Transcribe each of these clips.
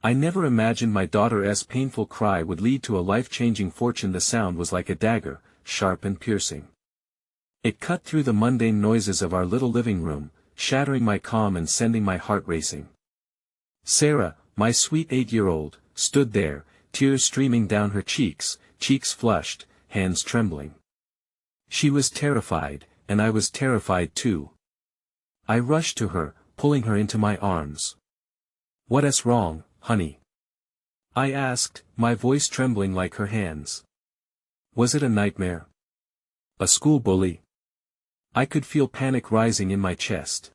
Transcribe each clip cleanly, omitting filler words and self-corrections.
I never imagined my daughter's painful cry would lead to a life-changing fortune. The sound was like a dagger, sharp and piercing. It cut through the mundane noises of our little living room, shattering my calm and sending my heart racing. Sarah, my sweet 8-year-old, stood there, tears streaming down her cheeks flushed, hands trembling. She was terrified, and I was terrified too. I rushed to her, pulling her into my arms. "What's wrong, honey?" I asked, my voice trembling like her hands. Was it a nightmare? A school bully? I could feel panic rising in my chest.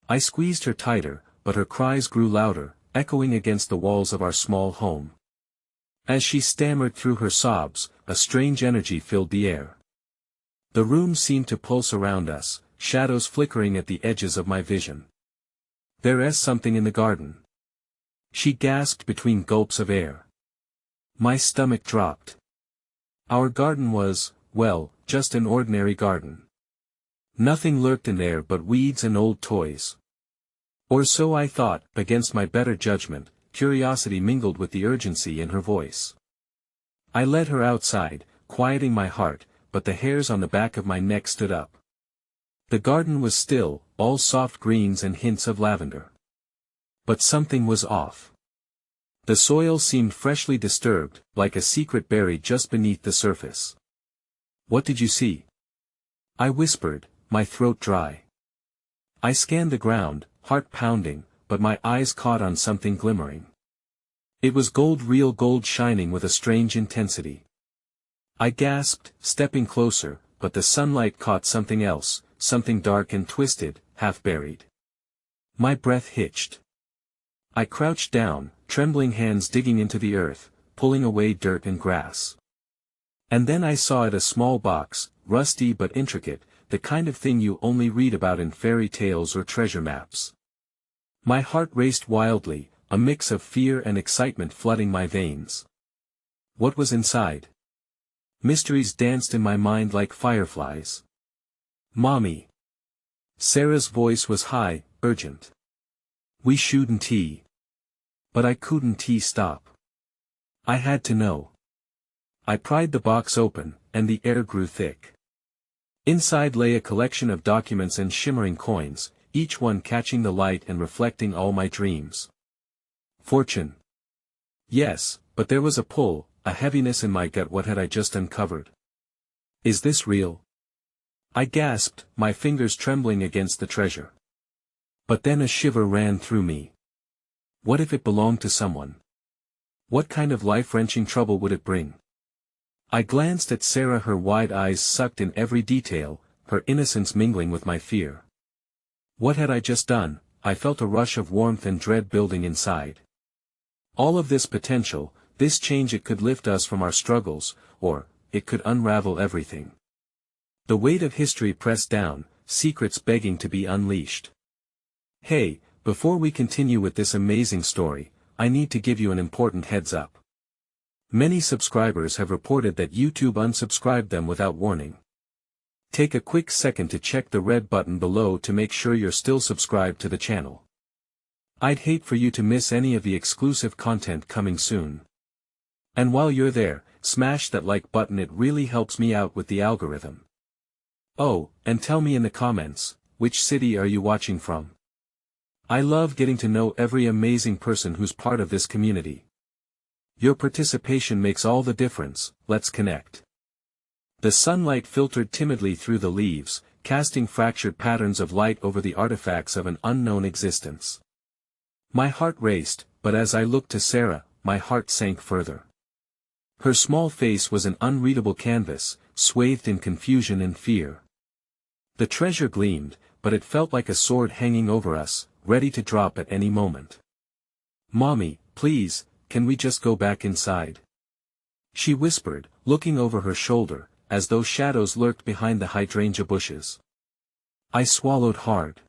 I squeezed her tighter, but her cries grew louder, echoing against the walls of our small home. As she stammered through her sobs, a strange energy filled the air. The room seemed to pulse around us, shadows flickering at the edges of my vision. "There's something in the garden," she gasped between gulps of air. My stomach dropped. Our garden was, well, just an ordinary garden. Nothing lurked in there but weeds and old toys. Or so I thought. Against my better judgment, curiosity mingled with the urgency in her voice. I led her outside, quieting my heart, but the hairs on the back of my neck stood up. The garden was still, all soft greens and hints of lavender. But something was off. The soil seemed freshly disturbed, like a secret buried just beneath the surface. "What did you see?" I whispered, my throat dry. I scanned the ground, heart pounding, but my eyes caught on something glimmering. It was gold, real gold, shining with a strange intensity. I gasped, stepping closer, but the sunlight caught something else, something dark and twisted, half buried. My breath hitched. I crouched down, trembling hands digging into the earth, pulling away dirt and grass. And then I saw it, a small box, rusty but intricate, the kind of thing you only read about in fairy tales or treasure maps. My heart raced wildly, a mix of fear and excitement flooding my veins. What was inside? Mysteries danced in my mind like fireflies. "Mommy." Sarah's voice was high, urgent. "We shouldn't." But I couldn't stop. I had to know. I pried the box open, and the air grew thick. Inside lay a collection of documents and shimmering coins, each one catching the light and reflecting all my dreams. Fortune. Yes, but there was a pull, a heaviness in my gut. What had I just uncovered? "Is this real?" I gasped, my fingers trembling against the treasure. But then a shiver ran through me. What if it belonged to someone? What kind of life-wrenching trouble would it bring? I glanced at Sarah, her wide eyes sucked in every detail, her innocence mingling with my fear. What had I just done? I felt a rush of warmth and dread building inside. All of this potential, this change, it could lift us from our struggles, or it could unravel everything. The weight of history pressed down, secrets begging to be unleashed. Hey, before we continue with this amazing story, I need to give you an important heads up. Many subscribers have reported that YouTube unsubscribed them without warning. Take a quick second to check the red button below to make sure you're still subscribed to the channel. I'd hate for you to miss any of the exclusive content coming soon. And while you're there, smash that like button, it really helps me out with the algorithm. Oh, and tell me in the comments, which city are you watching from? I love getting to know every amazing person who's part of this community. Your participation makes all the difference. Let's connect. The sunlight filtered timidly through the leaves, casting fractured patterns of light over the artifacts of an unknown existence. My heart raced, but as I looked to Sarah, my heart sank further. Her small face was an unreadable canvas, swathed in confusion and fear. The treasure gleamed, but it felt like a sword hanging over us, ready to drop at any moment. "Mommy, please, can we just go back inside?" she whispered, looking over her shoulder, as though shadows lurked behind the hydrangea bushes. I swallowed hard.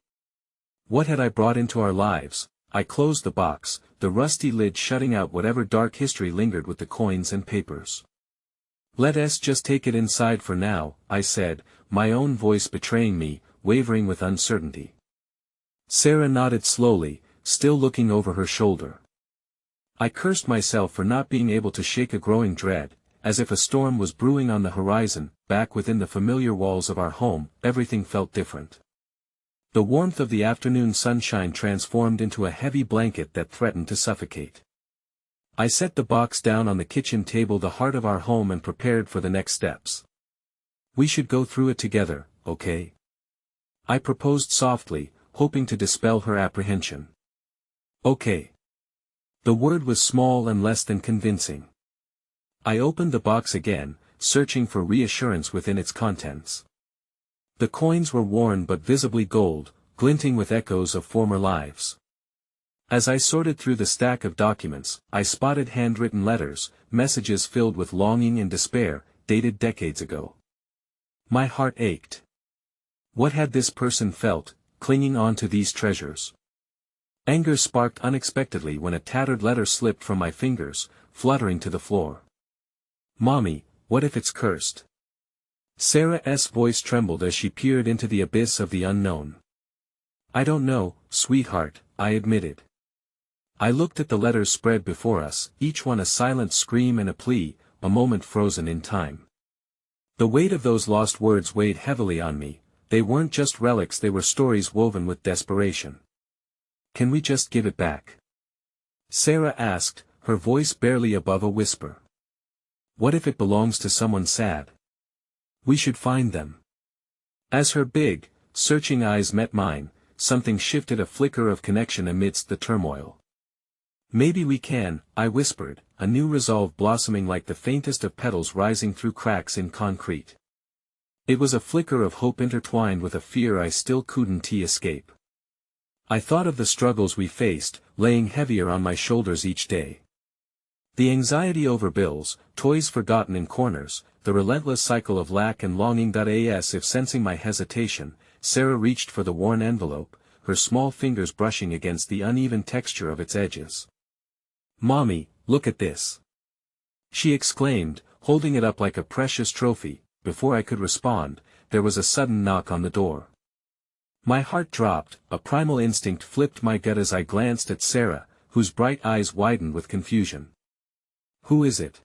What had I brought into our lives? I closed the box, the rusty lid shutting out whatever dark history lingered with the coins and papers. "Let us just take it inside for now," I said, my own voice betraying me, wavering with uncertainty. Sarah nodded slowly, still looking over her shoulder. I cursed myself for not being able to shake a growing dread, as if a storm was brewing on the horizon. Back within the familiar walls of our home, everything felt different. The warmth of the afternoon sunshine transformed into a heavy blanket that threatened to suffocate. I set the box down on the kitchen table, the heart of our home, and prepared for the next steps. We should go through it together, okay? I proposed softly, hoping to dispel her apprehension. Okay. The word was small and less than convincing. I opened the box again, searching for reassurance within its contents. The coins were worn but visibly gold, glinting with echoes of former lives. As I sorted through the stack of documents, I spotted handwritten letters, messages filled with longing and despair, dated decades ago. My heart ached. What had this person felt, clinging on to these treasures? Anger sparked unexpectedly when a tattered letter slipped from my fingers, fluttering to the floor. Mommy, what if it's cursed? Sarah's voice trembled as she peered into the abyss of the unknown. I don't know, sweetheart, I admitted. I looked at the letters spread before us, each one a silent scream and a plea, a moment frozen in time. The weight of those lost words weighed heavily on me. They weren't just relics, they were stories woven with desperation. Can we just give it back? Sarah asked, her voice barely above a whisper. What if it belongs to someone sad? We should find them. As her big, searching eyes met mine, something shifted, a flicker of connection amidst the turmoil. Maybe we can, I whispered, a new resolve blossoming like the faintest of petals rising through cracks in concrete. It was a flicker of hope intertwined with a fear I still couldn't escape. I thought of the struggles we faced, laying heavier on my shoulders each day. The anxiety over bills, toys forgotten in corners, the relentless cycle of lack and longing. As if sensing my hesitation, Sarah reached for the worn envelope, her small fingers brushing against the uneven texture of its edges. Mommy, look at this! She exclaimed, holding it up like a precious trophy. Before I could respond, there was a sudden knock on the door. My heart dropped, a primal instinct flipped my gut as I glanced at Sarah, whose bright eyes widened with confusion. Who is it?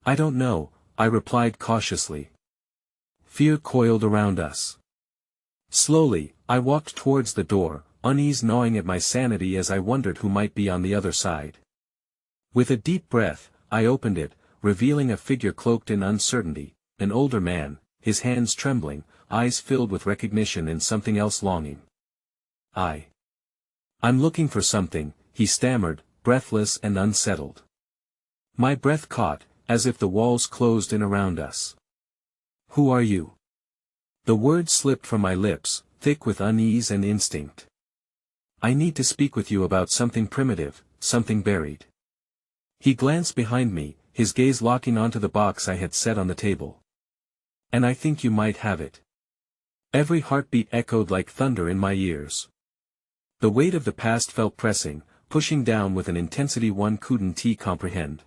I don't know, I replied cautiously. Fear coiled around us. Slowly, I walked towards the door, unease gnawing at my sanity as I wondered who might be on the other side. With a deep breath, I opened it, revealing a figure cloaked in uncertainty, an older man, his hands trembling, eyes filled with recognition and something else, longing. I'm looking for something, he stammered, breathless and unsettled. My breath caught, as if the walls closed in around us. Who are you? The words slipped from my lips, thick with unease and instinct. I need to speak with you about something primitive, something buried. He glanced behind me, his gaze locking onto the box I had set on the table. And I think you might have it. Every heartbeat echoed like thunder in my ears. The weight of the past felt pressing, pushing down with an intensity one couldn't comprehend.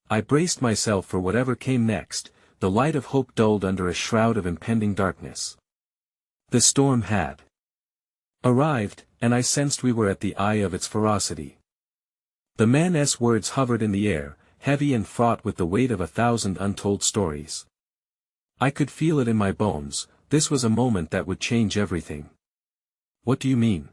I braced myself for whatever came next, the light of hope dulled under a shroud of impending darkness. The storm had arrived, and I sensed we were at the eye of its ferocity. The man's words hovered in the air, heavy and fraught with the weight of 1,000 untold stories. I could feel it in my bones. This was a moment that would change everything. What do you mean?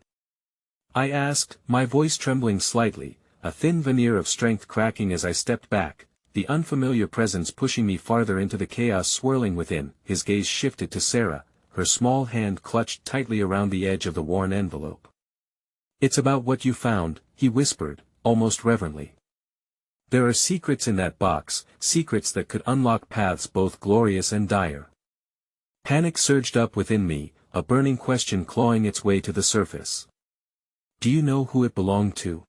I asked, my voice trembling slightly, a thin veneer of strength cracking as I stepped back, the unfamiliar presence pushing me farther into the chaos swirling within. His gaze shifted to Sarah, her small hand clutched tightly around the edge of the worn envelope. It's about what you found, he whispered, almost reverently. There are secrets in that box, secrets that could unlock paths both glorious and dire. Panic surged up within me, a burning question clawing its way to the surface. Do you know who it belonged to?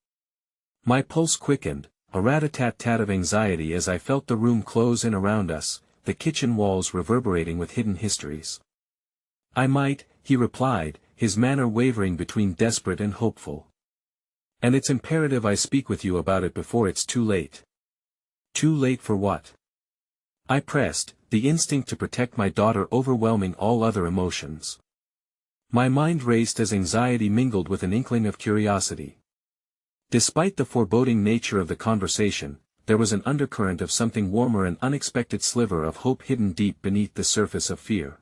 My pulse quickened, a rat-a-tat-tat of anxiety as I felt the room close in around us, the kitchen walls reverberating with hidden histories. I might, he replied, his manner wavering between desperate and hopeful. And it's imperative I speak with you about it before it's too late. Too late for what? I pressed, the instinct to protect my daughter overwhelming all other emotions. My mind raced as anxiety mingled with an inkling of curiosity. Despite the foreboding nature of the conversation, there was an undercurrent of something warmer, an unexpected sliver of hope hidden deep beneath the surface of fear.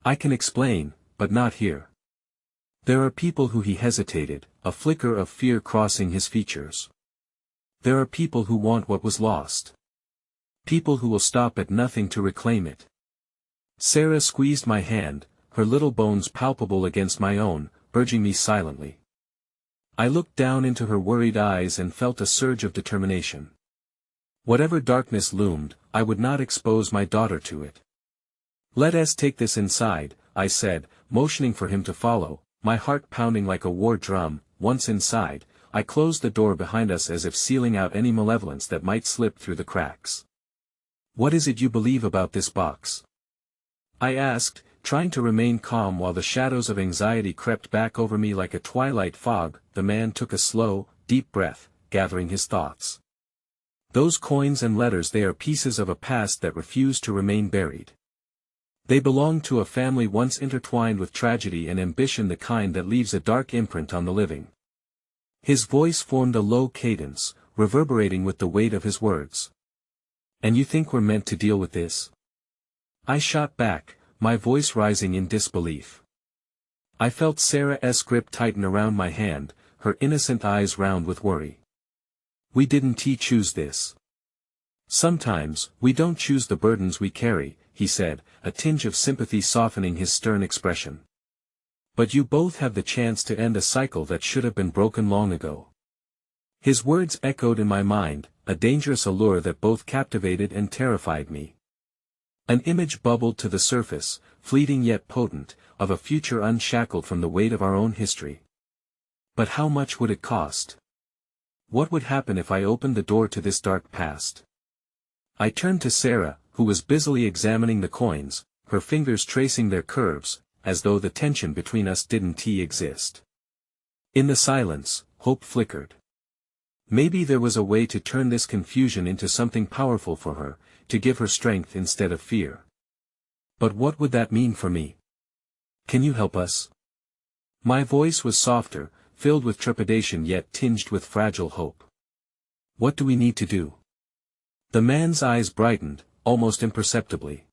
I can explain, but not here. There are people who he hesitated, a flicker of fear crossing his features. There are people who want what was lost. People who will stop at nothing to reclaim it. Sarah squeezed my hand, her little bones palpable against my own, urging me silently. I looked down into her worried eyes and felt a surge of determination. Whatever darkness loomed, I would not expose my daughter to it. "Let us take this inside," I said, motioning for him to follow, my heart pounding like a war drum. Once inside, I closed the door behind us as if sealing out any malevolence that might slip through the cracks. "What is it you believe about this box?" I asked, trying to remain calm while the shadows of anxiety crept back over me like a twilight fog. The man took a slow, deep breath, gathering his thoughts. "Those coins and letters, they are pieces of a past that refuse to remain buried. They belong to a family once intertwined with tragedy and ambition, the kind that leaves a dark imprint on the living." His voice formed a low cadence, reverberating with the weight of his words. "And you think we're meant to deal with this?" I shot back, my voice rising in disbelief. I felt Sarah's grip tighten around my hand, her innocent eyes round with worry. "We didn't choose this. Sometimes, we don't choose the burdens we carry," he said, a tinge of sympathy softening his stern expression. "But you both have the chance to end a cycle that should have been broken long ago." His words echoed in my mind, a dangerous allure that both captivated and terrified me. An image bubbled to the surface, fleeting yet potent, of a future unshackled from the weight of our own history. But how much would it cost? What would happen if I opened the door to this dark past? I turned to Sarah, who was busily examining the coins, her fingers tracing their curves, as though the tension between us didn't exist. In the silence, hope flickered. Maybe there was a way to turn this confusion into something powerful for her, to give her strength instead of fear. But what would that mean for me? "Can you help us?" My voice was softer, filled with trepidation yet tinged with fragile hope. "What do we need to do?" The man's eyes brightened, almost imperceptibly.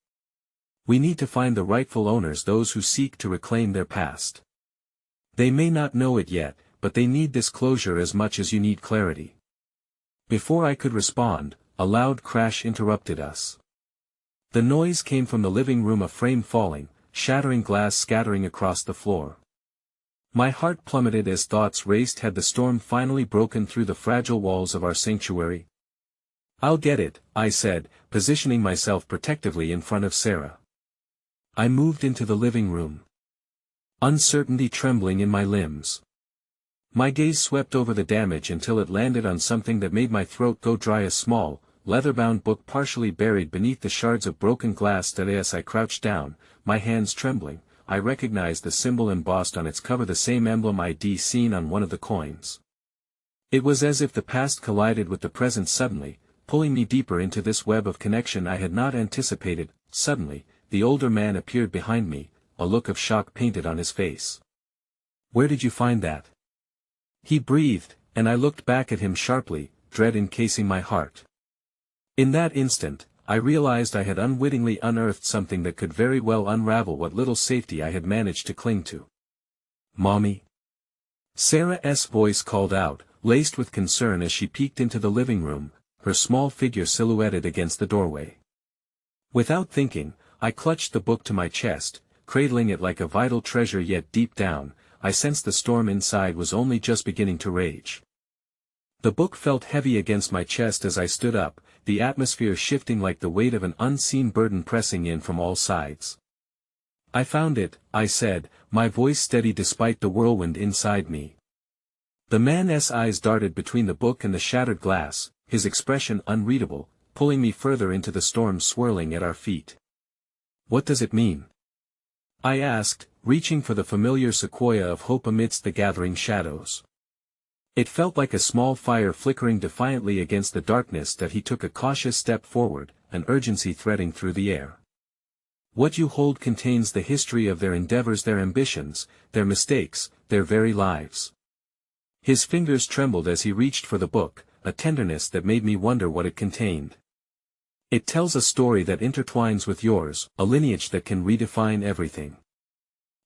"We need to find the rightful owners, those who seek to reclaim their past. They may not know it yet, but they need this closure as much as you need clarity." Before I could respond, a loud crash interrupted us. The noise came from the living room, a frame falling, shattering glass scattering across the floor. My heart plummeted as thoughts raced. Had the storm finally broken through the fragile walls of our sanctuary? "I'll get it," I said, positioning myself protectively in front of Sarah. I moved into the living room, uncertainty trembling in my limbs. My gaze swept over the damage until it landed on something that made my throat go dry, a small, leather-bound book partially buried beneath the shards of broken glass. As I crouched down, my hands trembling, I recognized the symbol embossed on its cover, the same emblem I'd seen on one of the coins. It was as if the past collided with the present suddenly, pulling me deeper into this web of connection I had not anticipated. Suddenly, the older man appeared behind me, a look of shock painted on his face. "Where did you find that?" he breathed, and I looked back at him sharply, dread encasing my heart. In that instant, I realized I had unwittingly unearthed something that could very well unravel what little safety I had managed to cling to. "Mommy?" Sarah's voice called out, laced with concern as she peeked into the living room, her small figure silhouetted against the doorway. Without thinking, I clutched the book to my chest, cradling it like a vital treasure, yet deep down, I sensed the storm inside was only just beginning to rage. The book felt heavy against my chest as I stood up, the atmosphere shifting like the weight of an unseen burden pressing in from all sides. "I found it," I said, my voice steady despite the whirlwind inside me. The man's eyes darted between the book and the shattered glass, his expression unreadable, pulling me further into the storm swirling at our feet. "What does it mean?" I asked, reaching for the familiar sequoia of hope amidst the gathering shadows. It felt like a small fire flickering defiantly against the darkness that he took a cautious step forward, an urgency threading through the air. "What you hold contains the history of their endeavors, their ambitions, their mistakes, their very lives." His fingers trembled as he reached for the book, a tenderness that made me wonder what it contained. It tells a story that intertwines with yours, a lineage that can redefine everything.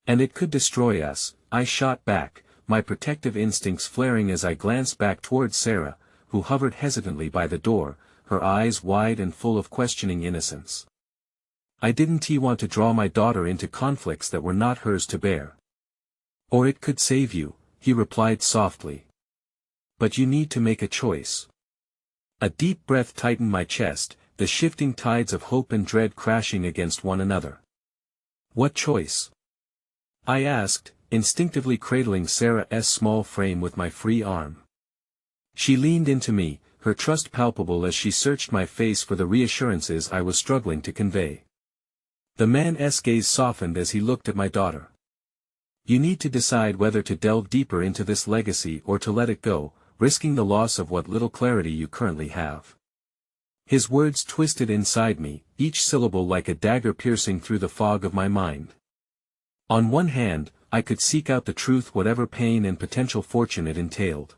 And it could destroy us, I shot back, my protective instincts flaring as I glanced back towards Sarah, who hovered hesitantly by the door, her eyes wide and full of questioning innocence. I didn't want to draw my daughter into conflicts that were not hers to bear. Or it could save you, he replied softly. But you need to make a choice. A deep breath tightened my chest, the shifting tides of hope and dread crashing against one another. What choice? I asked, instinctively cradling Sarah's small frame with my free arm. She leaned into me, her trust palpable as she searched my face for the reassurances I was struggling to convey. The man's gaze softened as he looked at my daughter. You need to decide whether to delve deeper into this legacy or to let it go, risking the loss of what little clarity you currently have. His words twisted inside me, each syllable like a dagger piercing through the fog of my mind. On one hand, I could seek out the truth whatever pain and potential fortune it entailed.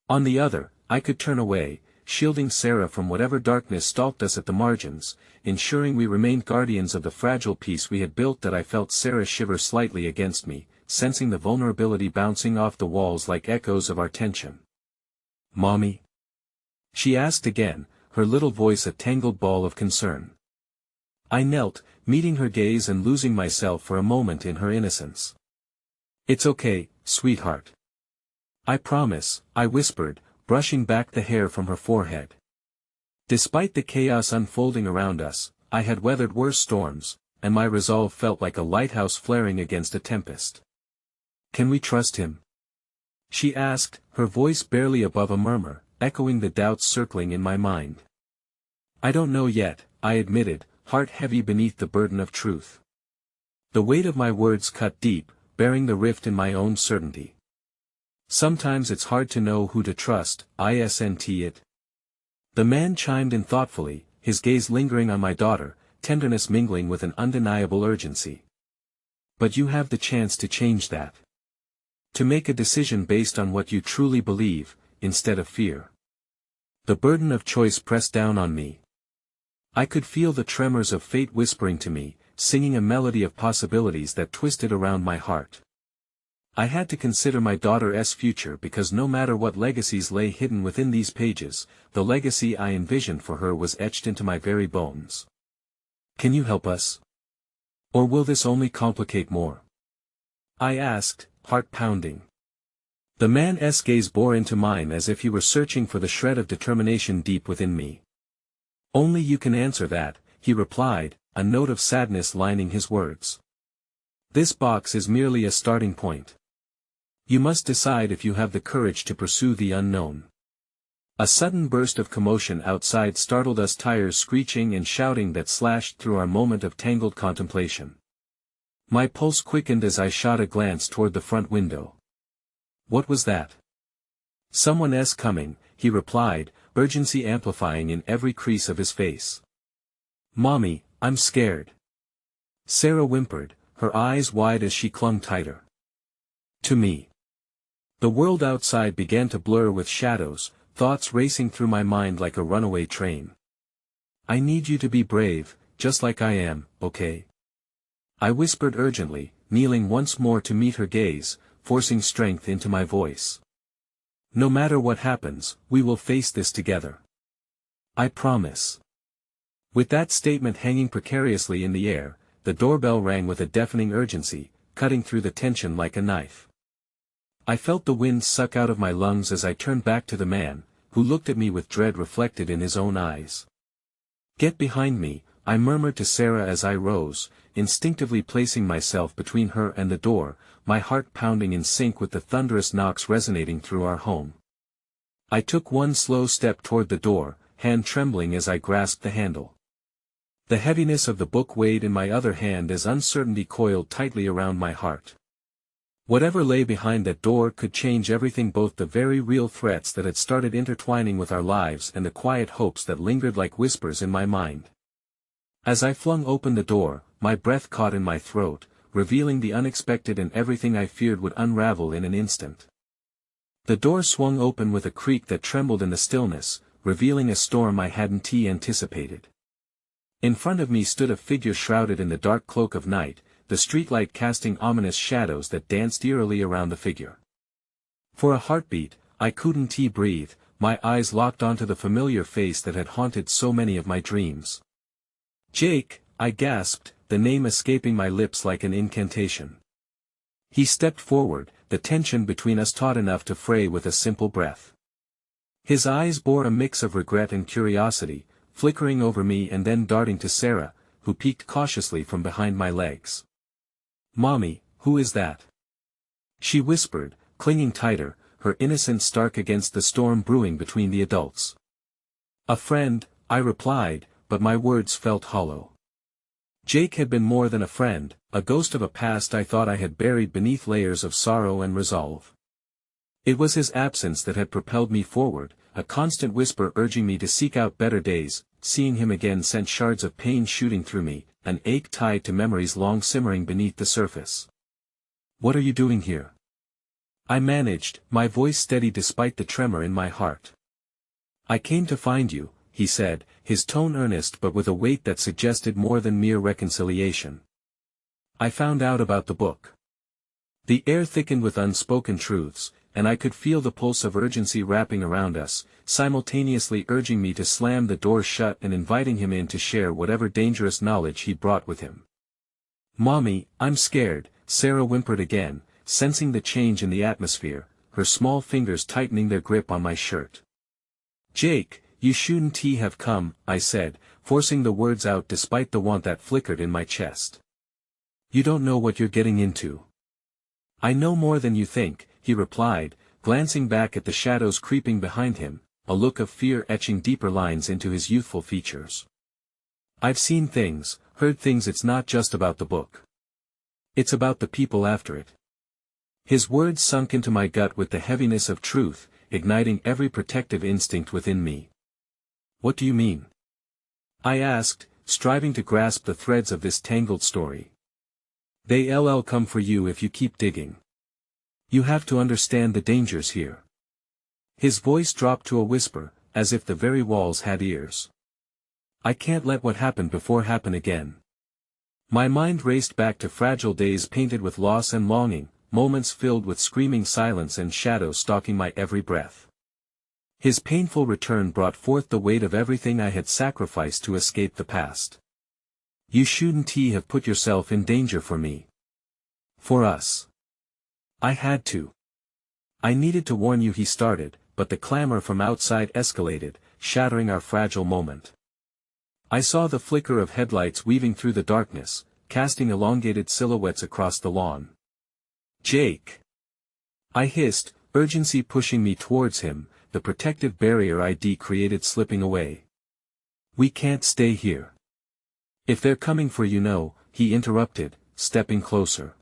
On the other, I could turn away, shielding Sarah from whatever darkness stalked us at the margins, ensuring we remained guardians of the fragile peace we had built. That I felt Sarah shiver slightly against me, sensing the vulnerability bouncing off the walls like echoes of our tension. Mommy? She asked again, her little voice a tangled ball of concern. I knelt, meeting her gaze and losing myself for a moment in her innocence. It's okay, sweetheart. I promise, I whispered, brushing back the hair from her forehead. Despite the chaos unfolding around us, I had weathered worse storms, and my resolve felt like a lighthouse flaring against a tempest. Can we trust him? She asked, her voice barely above a murmur, echoing the doubts circling in my mind. I don't know yet, I admitted, heart heavy beneath the burden of truth. The weight of my words cut deep, bearing the rift in my own certainty. Sometimes it's hard to know who to trust, isn't it? The man chimed in thoughtfully, his gaze lingering on my daughter, tenderness mingling with an undeniable urgency. But you have the chance to change that. To make a decision based on what you truly believe, instead of fear. The burden of choice pressed down on me. I could feel the tremors of fate whispering to me, singing a melody of possibilities that twisted around my heart. I had to consider my daughter's future because no matter what legacies lay hidden within these pages, the legacy I envisioned for her was etched into my very bones. Can you help us? Or will this only complicate more? I asked, heart pounding. The man's gaze bore into mine as if he were searching for the shred of determination deep within me. Only you can answer that, he replied, a note of sadness lining his words. This box is merely a starting point. You must decide if you have the courage to pursue the unknown. A sudden burst of commotion outside startled us, tires screeching and shouting that slashed through our moment of tangled contemplation. My pulse quickened as I shot a glance toward the front window. What was that? Someone's coming, he replied, urgency amplifying in every crease of his face. Mommy, I'm scared. Sarah whimpered, her eyes wide as she clung tighter to me. The world outside began to blur with shadows, thoughts racing through my mind like a runaway train. I need you to be brave, just like I am, okay? I whispered urgently, kneeling once more to meet her gaze, forcing strength into my voice. No matter what happens, we will face this together. I promise. With that statement hanging precariously in the air, the doorbell rang with a deafening urgency, cutting through the tension like a knife. I felt the wind suck out of my lungs as I turned back to the man, who looked at me with dread reflected in his own eyes. Get behind me, I murmured to Sarah as I rose, instinctively placing myself between her and the door, my heart pounding in sync with the thunderous knocks resonating through our home. I took one slow step toward the door, hand trembling as I grasped the handle. The heaviness of the book weighed in my other hand as uncertainty coiled tightly around my heart. Whatever lay behind that door could change everything, both the very real threats that had started intertwining with our lives and the quiet hopes that lingered like whispers in my mind. As I flung open the door, my breath caught in my throat, revealing the unexpected and everything I feared would unravel in an instant. The door swung open with a creak that trembled in the stillness, revealing a storm I hadn't anticipated. In front of me stood a figure shrouded in the dark cloak of night, the streetlight casting ominous shadows that danced eerily around the figure. For a heartbeat, I couldn't breathe, my eyes locked onto the familiar face that had haunted so many of my dreams. "Jake," I gasped, the name escaping my lips like an incantation. He stepped forward, the tension between us taut enough to fray with a simple breath. His eyes bore a mix of regret and curiosity, flickering over me and then darting to Sarah, who peeked cautiously from behind my legs. "Mommy, who is that?" she whispered, clinging tighter, her innocence stark against the storm brewing between the adults. "A friend," I replied, but my words felt hollow. Jake had been more than a friend, a ghost of a past I thought I had buried beneath layers of sorrow and resolve. It was his absence that had propelled me forward, a constant whisper urging me to seek out better days. Seeing him again sent shards of pain shooting through me, an ache tied to memories long simmering beneath the surface. "What are you doing here?" I managed, my voice steady despite the tremor in my heart. "I came to find you," he said, his tone earnest but with a weight that suggested more than mere reconciliation. "I found out about the book." The air thickened with unspoken truths, and I could feel the pulse of urgency wrapping around us, simultaneously urging me to slam the door shut and inviting him in to share whatever dangerous knowledge he brought with him. "Mommy, I'm scared," Sarah whimpered again, sensing the change in the atmosphere, her small fingers tightening their grip on my shirt. "Jake, you shouldn't have come," I said, forcing the words out despite the want that flickered in my chest. "You don't know what you're getting into." "I know more than you think," he replied, glancing back at the shadows creeping behind him, a look of fear etching deeper lines into his youthful features. "I've seen things, heard things. It's not just about the book. It's about the people after it." His words sunk into my gut with the heaviness of truth, igniting every protective instinct within me. "What do you mean?" I asked, striving to grasp the threads of this tangled story. "They'll come for you if you keep digging. You have to understand the dangers here." His voice dropped to a whisper, as if the very walls had ears. "I can't let what happened before happen again." My mind raced back to fragile days painted with loss and longing, moments filled with screaming silence and shadows stalking my every breath. His painful return brought forth the weight of everything I had sacrificed to escape the past. "You shouldn't have put yourself in danger for me. For us. I had to. I needed to warn you," he started, but the clamor from outside escalated, shattering our fragile moment. I saw the flicker of headlights weaving through the darkness, casting elongated silhouettes across the lawn. "Jake!" I hissed, urgency pushing me towards him, the protective barrier I'd created slipping away. "We can't stay here." "If they're coming for you, no," he interrupted, stepping closer.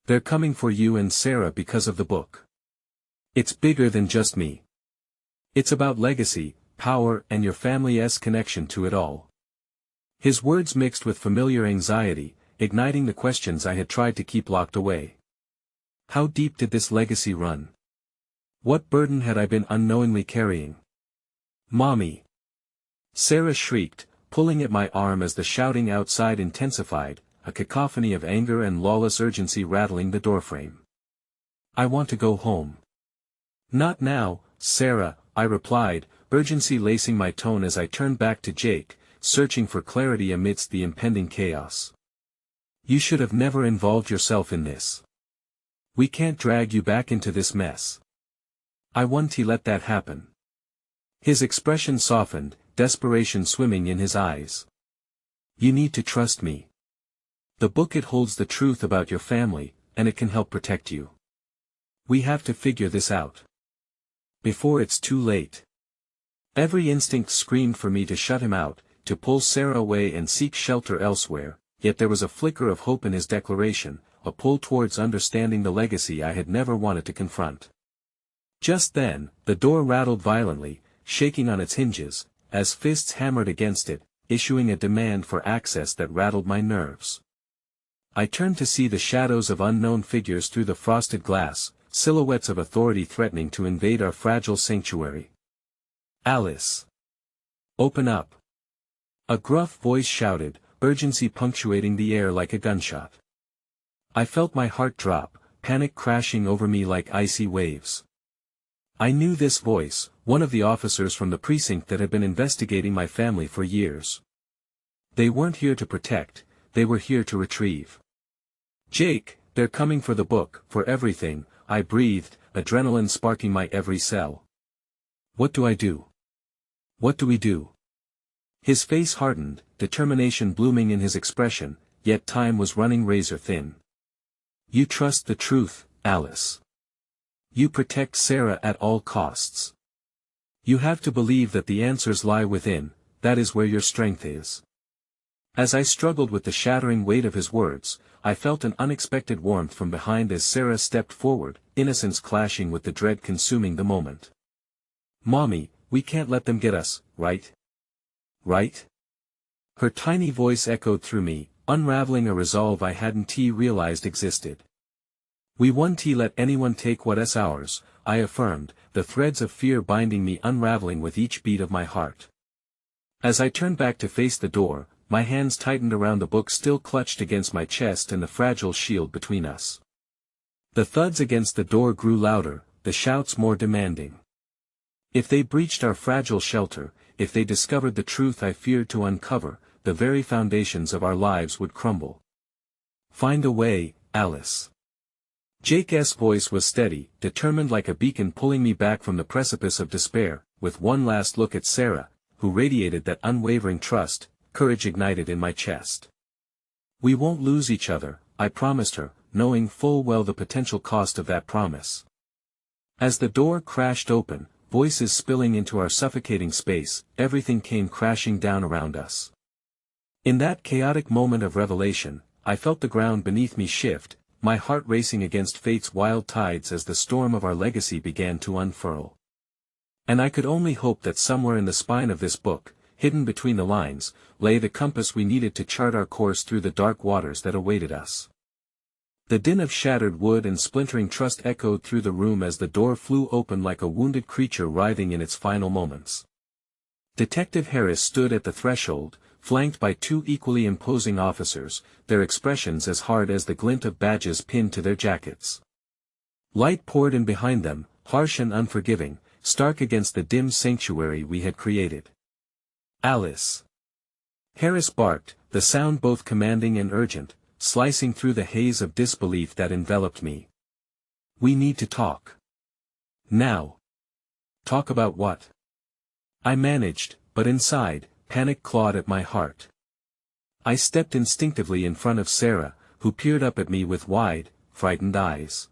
"They're coming for you and Sarah because of the book. It's bigger than just me. It's about legacy, power and your family's connection to it all." His words mixed with familiar anxiety, igniting the questions I had tried to keep locked away. How deep did this legacy run? What burden had I been unknowingly carrying? "Mommy!" Sarah shrieked, pulling at my arm as the shouting outside intensified, a cacophony of anger and lawless urgency rattling the doorframe. "I want to go home." "Not now, Sarah," I replied, urgency lacing my tone as I turned back to Jake, searching for clarity amidst the impending chaos. "You should have never involved yourself in this. We can't drag you back into this mess. I won't let that happen." His expression softened, desperation swimming in his eyes. "You need to trust me. The book, it holds the truth about your family, and it can help protect you. We have to figure this out before it's too late." Every instinct screamed for me to shut him out, to pull Sarah away and seek shelter elsewhere, yet there was a flicker of hope in his declaration, a pull towards understanding the legacy I had never wanted to confront. Just then, the door rattled violently, shaking on its hinges, as fists hammered against it, issuing a demand for access that rattled my nerves. I turned to see the shadows of unknown figures through the frosted glass, silhouettes of authority threatening to invade our fragile sanctuary. "Alice! Open up!" A gruff voice shouted, urgency punctuating the air like a gunshot. I felt my heart drop, panic crashing over me like icy waves. I knew this voice, one of the officers from the precinct that had been investigating my family for years. They weren't here to protect, they were here to retrieve. "Jake, they're coming for the book, for everything," I breathed, adrenaline sparking my every cell. "What do I do? What do we do?" His face hardened, determination blooming in his expression, yet time was running razor thin. "You trust the truth, Alice. You protect Sarah at all costs. You have to believe that the answers lie within, that is where your strength is." As I struggled with the shattering weight of his words, I felt an unexpected warmth from behind as Sarah stepped forward, innocence clashing with the dread consuming the moment. "Mommy, we can't let them get us, right? Right?" Her tiny voice echoed through me, unraveling a resolve I hadn't realized existed. "We won't let anyone take what's ours," I affirmed, the threads of fear binding me unraveling with each beat of my heart. As I turned back to face the door, my hands tightened around the book still clutched against my chest and the fragile shield between us. The thuds against the door grew louder, the shouts more demanding. If they breached our fragile shelter, if they discovered the truth I feared to uncover, the very foundations of our lives would crumble. "Find a way, Alice." Jake's voice was steady, determined like a beacon pulling me back from the precipice of despair, with one last look at Sarah, who radiated that unwavering trust, courage ignited in my chest. "We won't lose each other," I promised her, knowing full well the potential cost of that promise. As the door crashed open, voices spilling into our suffocating space, everything came crashing down around us. In that chaotic moment of revelation, I felt the ground beneath me shift, my heart racing against fate's wild tides as the storm of our legacy began to unfurl. And I could only hope that somewhere in the spine of this book, hidden between the lines, lay the compass we needed to chart our course through the dark waters that awaited us. The din of shattered wood and splintering trust echoed through the room as the door flew open like a wounded creature writhing in its final moments. Detective Harris stood at the threshold, flanked by two equally imposing officers, their expressions as hard as the glint of badges pinned to their jackets. Light poured in behind them, harsh and unforgiving, stark against the dim sanctuary we had created. "Alice!" Harris barked, the sound both commanding and urgent, slicing through the haze of disbelief that enveloped me. "We need to talk. Now." "Talk about what?" I managed, but inside, panic clawed at my heart. I stepped instinctively in front of Sarah, who peered up at me with wide, frightened eyes.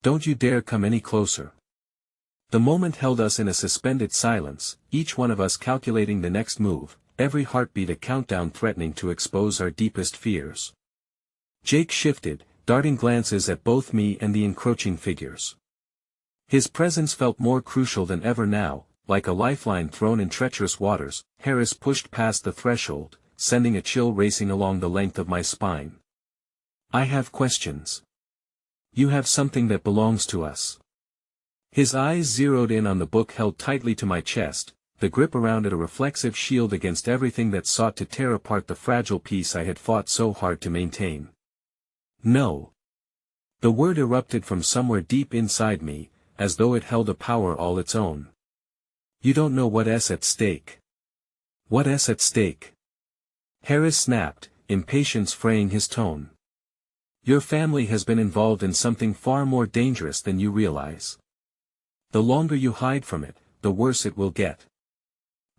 "Don't you dare come any closer." The moment held us in a suspended silence, each one of us calculating the next move, every heartbeat a countdown threatening to expose our deepest fears. Jake shifted, darting glances at both me and the encroaching figures. His presence felt more crucial than ever now, like a lifeline thrown in treacherous waters. Harris pushed past the threshold, sending a chill racing along the length of my spine. "I have questions. You have something that belongs to us." His eyes zeroed in on the book held tightly to my chest, the grip around it a reflexive shield against everything that sought to tear apart the fragile peace I had fought so hard to maintain. "No." The word erupted from somewhere deep inside me, as though it held a power all its own. "You don't know what's at stake." "What's at stake?" Harris snapped, impatience fraying his tone. "Your family has been involved in something far more dangerous than you realize. The longer you hide from it, the worse it will get."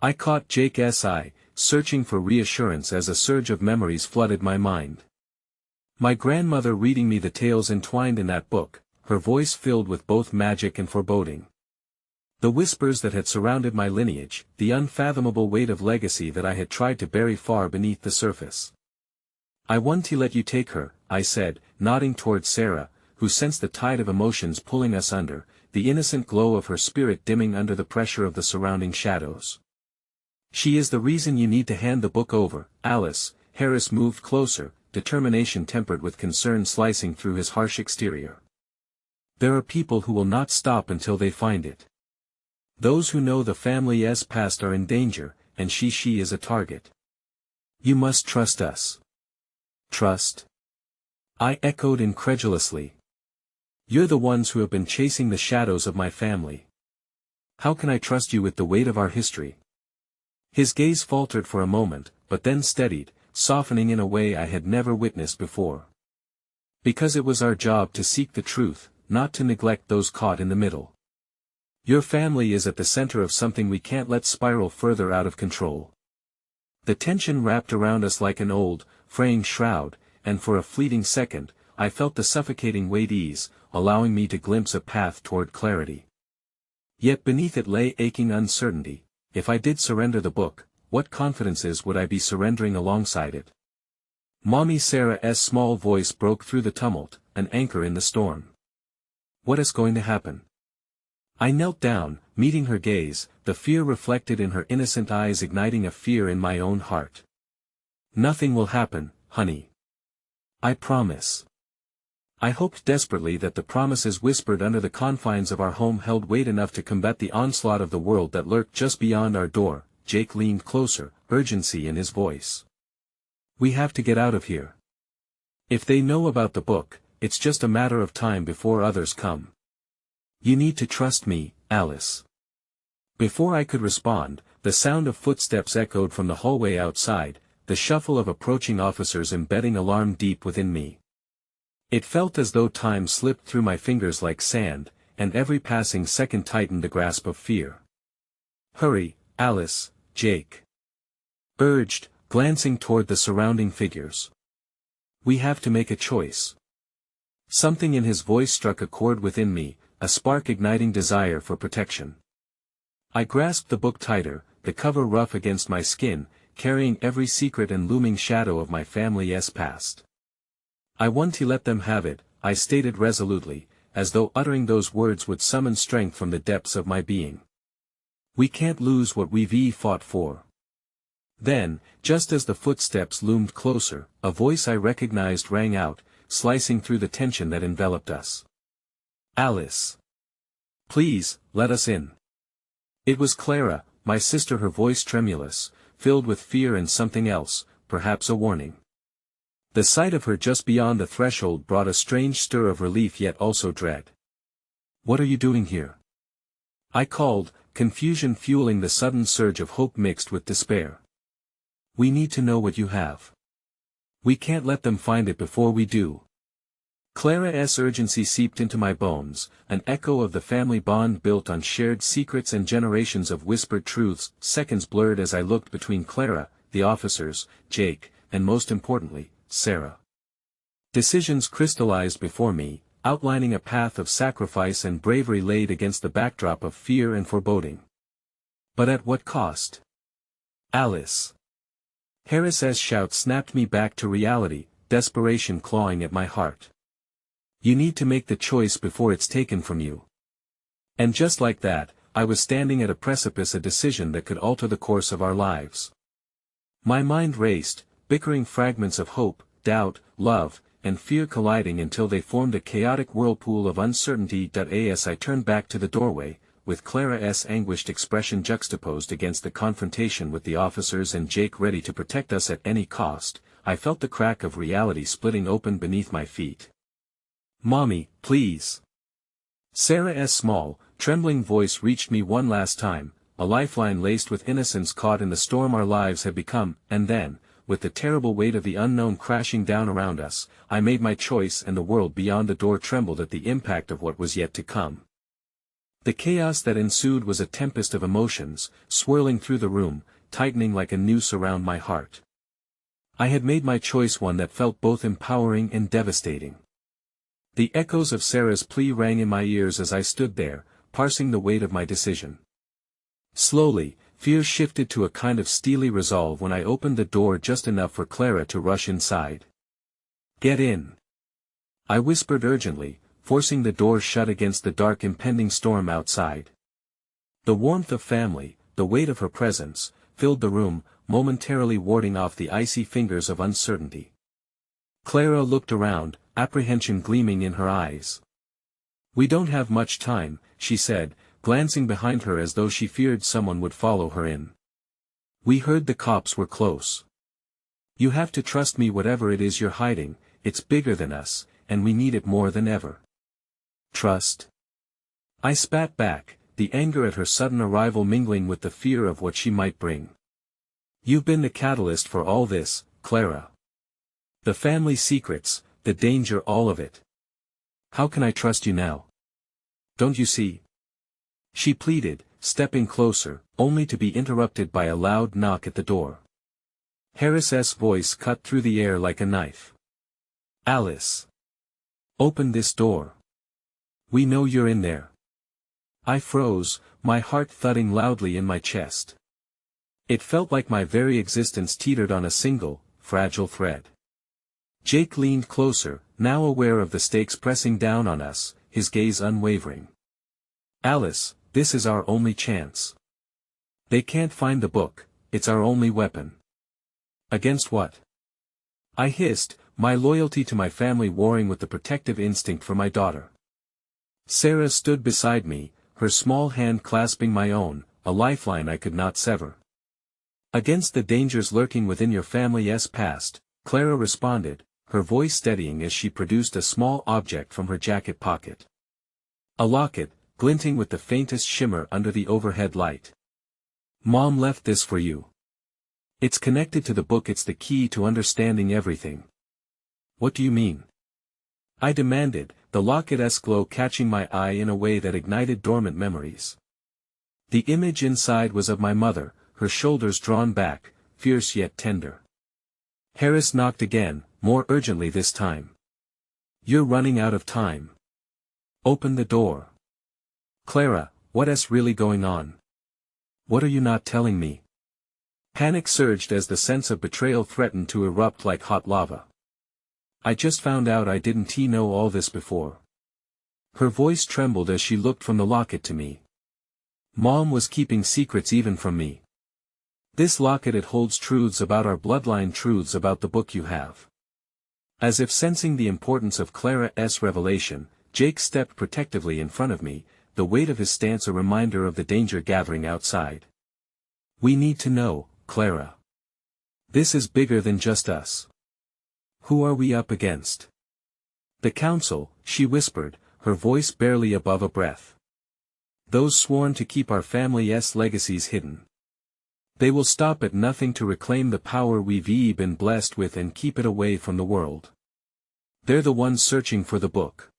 I caught Jake's eye, searching for reassurance as a surge of memories flooded my mind. My grandmother reading me the tales entwined in that book, her voice filled with both magic and foreboding. The whispers that had surrounded my lineage, the unfathomable weight of legacy that I had tried to bury far beneath the surface. "I want to let you take her," I said, nodding toward Sarah, who sensed the tide of emotions pulling us under, the innocent glow of her spirit dimming under the pressure of the surrounding shadows. "She is the reason you need to hand the book over, Alice." Harris moved closer, determination tempered with concern slicing through his harsh exterior. There are people who will not stop until they find it. Those who know the family's past are in danger, and she is a target. You must trust us. Trust? I echoed incredulously. You're the ones who have been chasing the shadows of my family. How can I trust you with the weight of our history? His gaze faltered for a moment, but then steadied, softening in a way I had never witnessed before. Because it was our job to seek the truth, not to neglect those caught in the middle. Your family is at the center of something we can't let spiral further out of control. The tension wrapped around us like an old, fraying shroud, and for a fleeting second, I felt the suffocating weight ease, allowing me to glimpse a path toward clarity. Yet beneath it lay aching uncertainty. If I did surrender the book, what confidences would I be surrendering alongside it? Mommy Sarah's small voice broke through the tumult, an anchor in the storm. What is going to happen? I knelt down, meeting her gaze, the fear reflected in her innocent eyes igniting a fear in my own heart. Nothing will happen, honey. I promise. I hoped desperately that the promises whispered under the confines of our home held weight enough to combat the onslaught of the world that lurked just beyond our door. Jake leaned closer, urgency in his voice. We have to get out of here. If they know about the book, it's just a matter of time before others come. You need to trust me, Alice. Before I could respond, the sound of footsteps echoed from the hallway outside, the shuffle of approaching officers embedding alarm deep within me. It felt as though time slipped through my fingers like sand, and every passing second tightened the grasp of fear. Hurry, Alice, Jake urged, glancing toward the surrounding figures. We have to make a choice. Something in his voice struck a chord within me, a spark igniting desire for protection. I grasped the book tighter, the cover rough against my skin, carrying every secret and looming shadow of my family's past. I won't let them have it, I stated resolutely, as though uttering those words would summon strength from the depths of my being. We can't lose what we've fought for. Then, just as the footsteps loomed closer, a voice I recognized rang out, slicing through the tension that enveloped us. Alice. Please, let us in. It was Clara, my sister, her voice tremulous, filled with fear and something else, perhaps a warning. The sight of her just beyond the threshold brought a strange stir of relief yet also dread. What are you doing here? I called, confusion fueling the sudden surge of hope mixed with despair. We need to know what you have. We can't let them find it before we do. Clara's urgency seeped into my bones, an echo of the family bond built on shared secrets and generations of whispered truths. Seconds blurred as I looked between Clara, the officers, Jake, and most importantly, Sarah. Decisions crystallized before me, outlining a path of sacrifice and bravery laid against the backdrop of fear and foreboding. But at what cost? Alice. Harris's shout snapped me back to reality, desperation clawing at my heart. You need to make the choice before it's taken from you. And just like that, I was standing at a precipice, a decision that could alter the course of our lives. My mind raced, bickering fragments of hope, doubt, love, and fear colliding until they formed a chaotic whirlpool of uncertainty. As I turned back to the doorway, with Clara's anguished expression juxtaposed against the confrontation with the officers and Jake ready to protect us at any cost, I felt the crack of reality splitting open beneath my feet. Mommy, please. Sarah's small, trembling voice reached me one last time, a lifeline laced with innocence caught in the storm our lives had become, and then, with the terrible weight of the unknown crashing down around us, I made my choice and the world beyond the door trembled at the impact of what was yet to come. The chaos that ensued was a tempest of emotions, swirling through the room, tightening like a noose around my heart. I had made my choice, one that felt both empowering and devastating. The echoes of Sarah's plea rang in my ears as I stood there, parsing the weight of my decision. Slowly, fear shifted to a kind of steely resolve when I opened the door just enough for Clara to rush inside. Get in. I whispered urgently, forcing the door shut against the dark impending storm outside. The warmth of family, the weight of her presence, filled the room, momentarily warding off the icy fingers of uncertainty. Clara looked around, apprehension gleaming in her eyes. We don't have much time, she said, glancing behind her as though she feared someone would follow her in. We heard the cops were close. You have to trust me, whatever it is you're hiding, it's bigger than us, and we need it more than ever. Trust? I spat back, the anger at her sudden arrival mingling with the fear of what she might bring. You've been the catalyst for all this, Clara. The family secrets, the danger, all of it. How can I trust you now? Don't you see? She pleaded, stepping closer, only to be interrupted by a loud knock at the door. Harris's voice cut through the air like a knife. Alice. Open this door. We know you're in there. I froze, my heart thudding loudly in my chest. It felt like my very existence teetered on a single, fragile thread. Jake leaned closer, now aware of the stakes pressing down on us, his gaze unwavering. Alice, this is our only chance. They can't find the book, it's our only weapon. Against what? I hissed, my loyalty to my family warring with the protective instinct for my daughter. Sarah stood beside me, her small hand clasping my own, a lifeline I could not sever. Against the dangers lurking within your family's past, Clara responded, her voice steadying as she produced a small object from her jacket pocket. A locket, glinting with the faintest shimmer under the overhead light. Mom left this for you. It's connected to the book, it's the key to understanding everything. What do you mean? I demanded, the locket's glow catching my eye in a way that ignited dormant memories. The image inside was of my mother, her shoulders drawn back, fierce yet tender. Harris knocked again, more urgently this time. You're running out of time. Open the door. Clara, what's really going on? What are you not telling me? Panic surged as the sense of betrayal threatened to erupt like hot lava. I just found out I didn't know all this before. Her voice trembled as she looked from the locket to me. Mom was keeping secrets even from me. This locket, it holds truths about our bloodline, truths about the book you have. As if sensing the importance of Clara's revelation, Jake stepped protectively in front of me, the weight of his stance a reminder of the danger gathering outside. We need to know, Clara. This is bigger than just us. Who are we up against? The council, she whispered, her voice barely above a breath. Those sworn to keep our family's legacies hidden. They will stop at nothing to reclaim the power we've been blessed with and keep it away from the world. They're the ones searching for the book.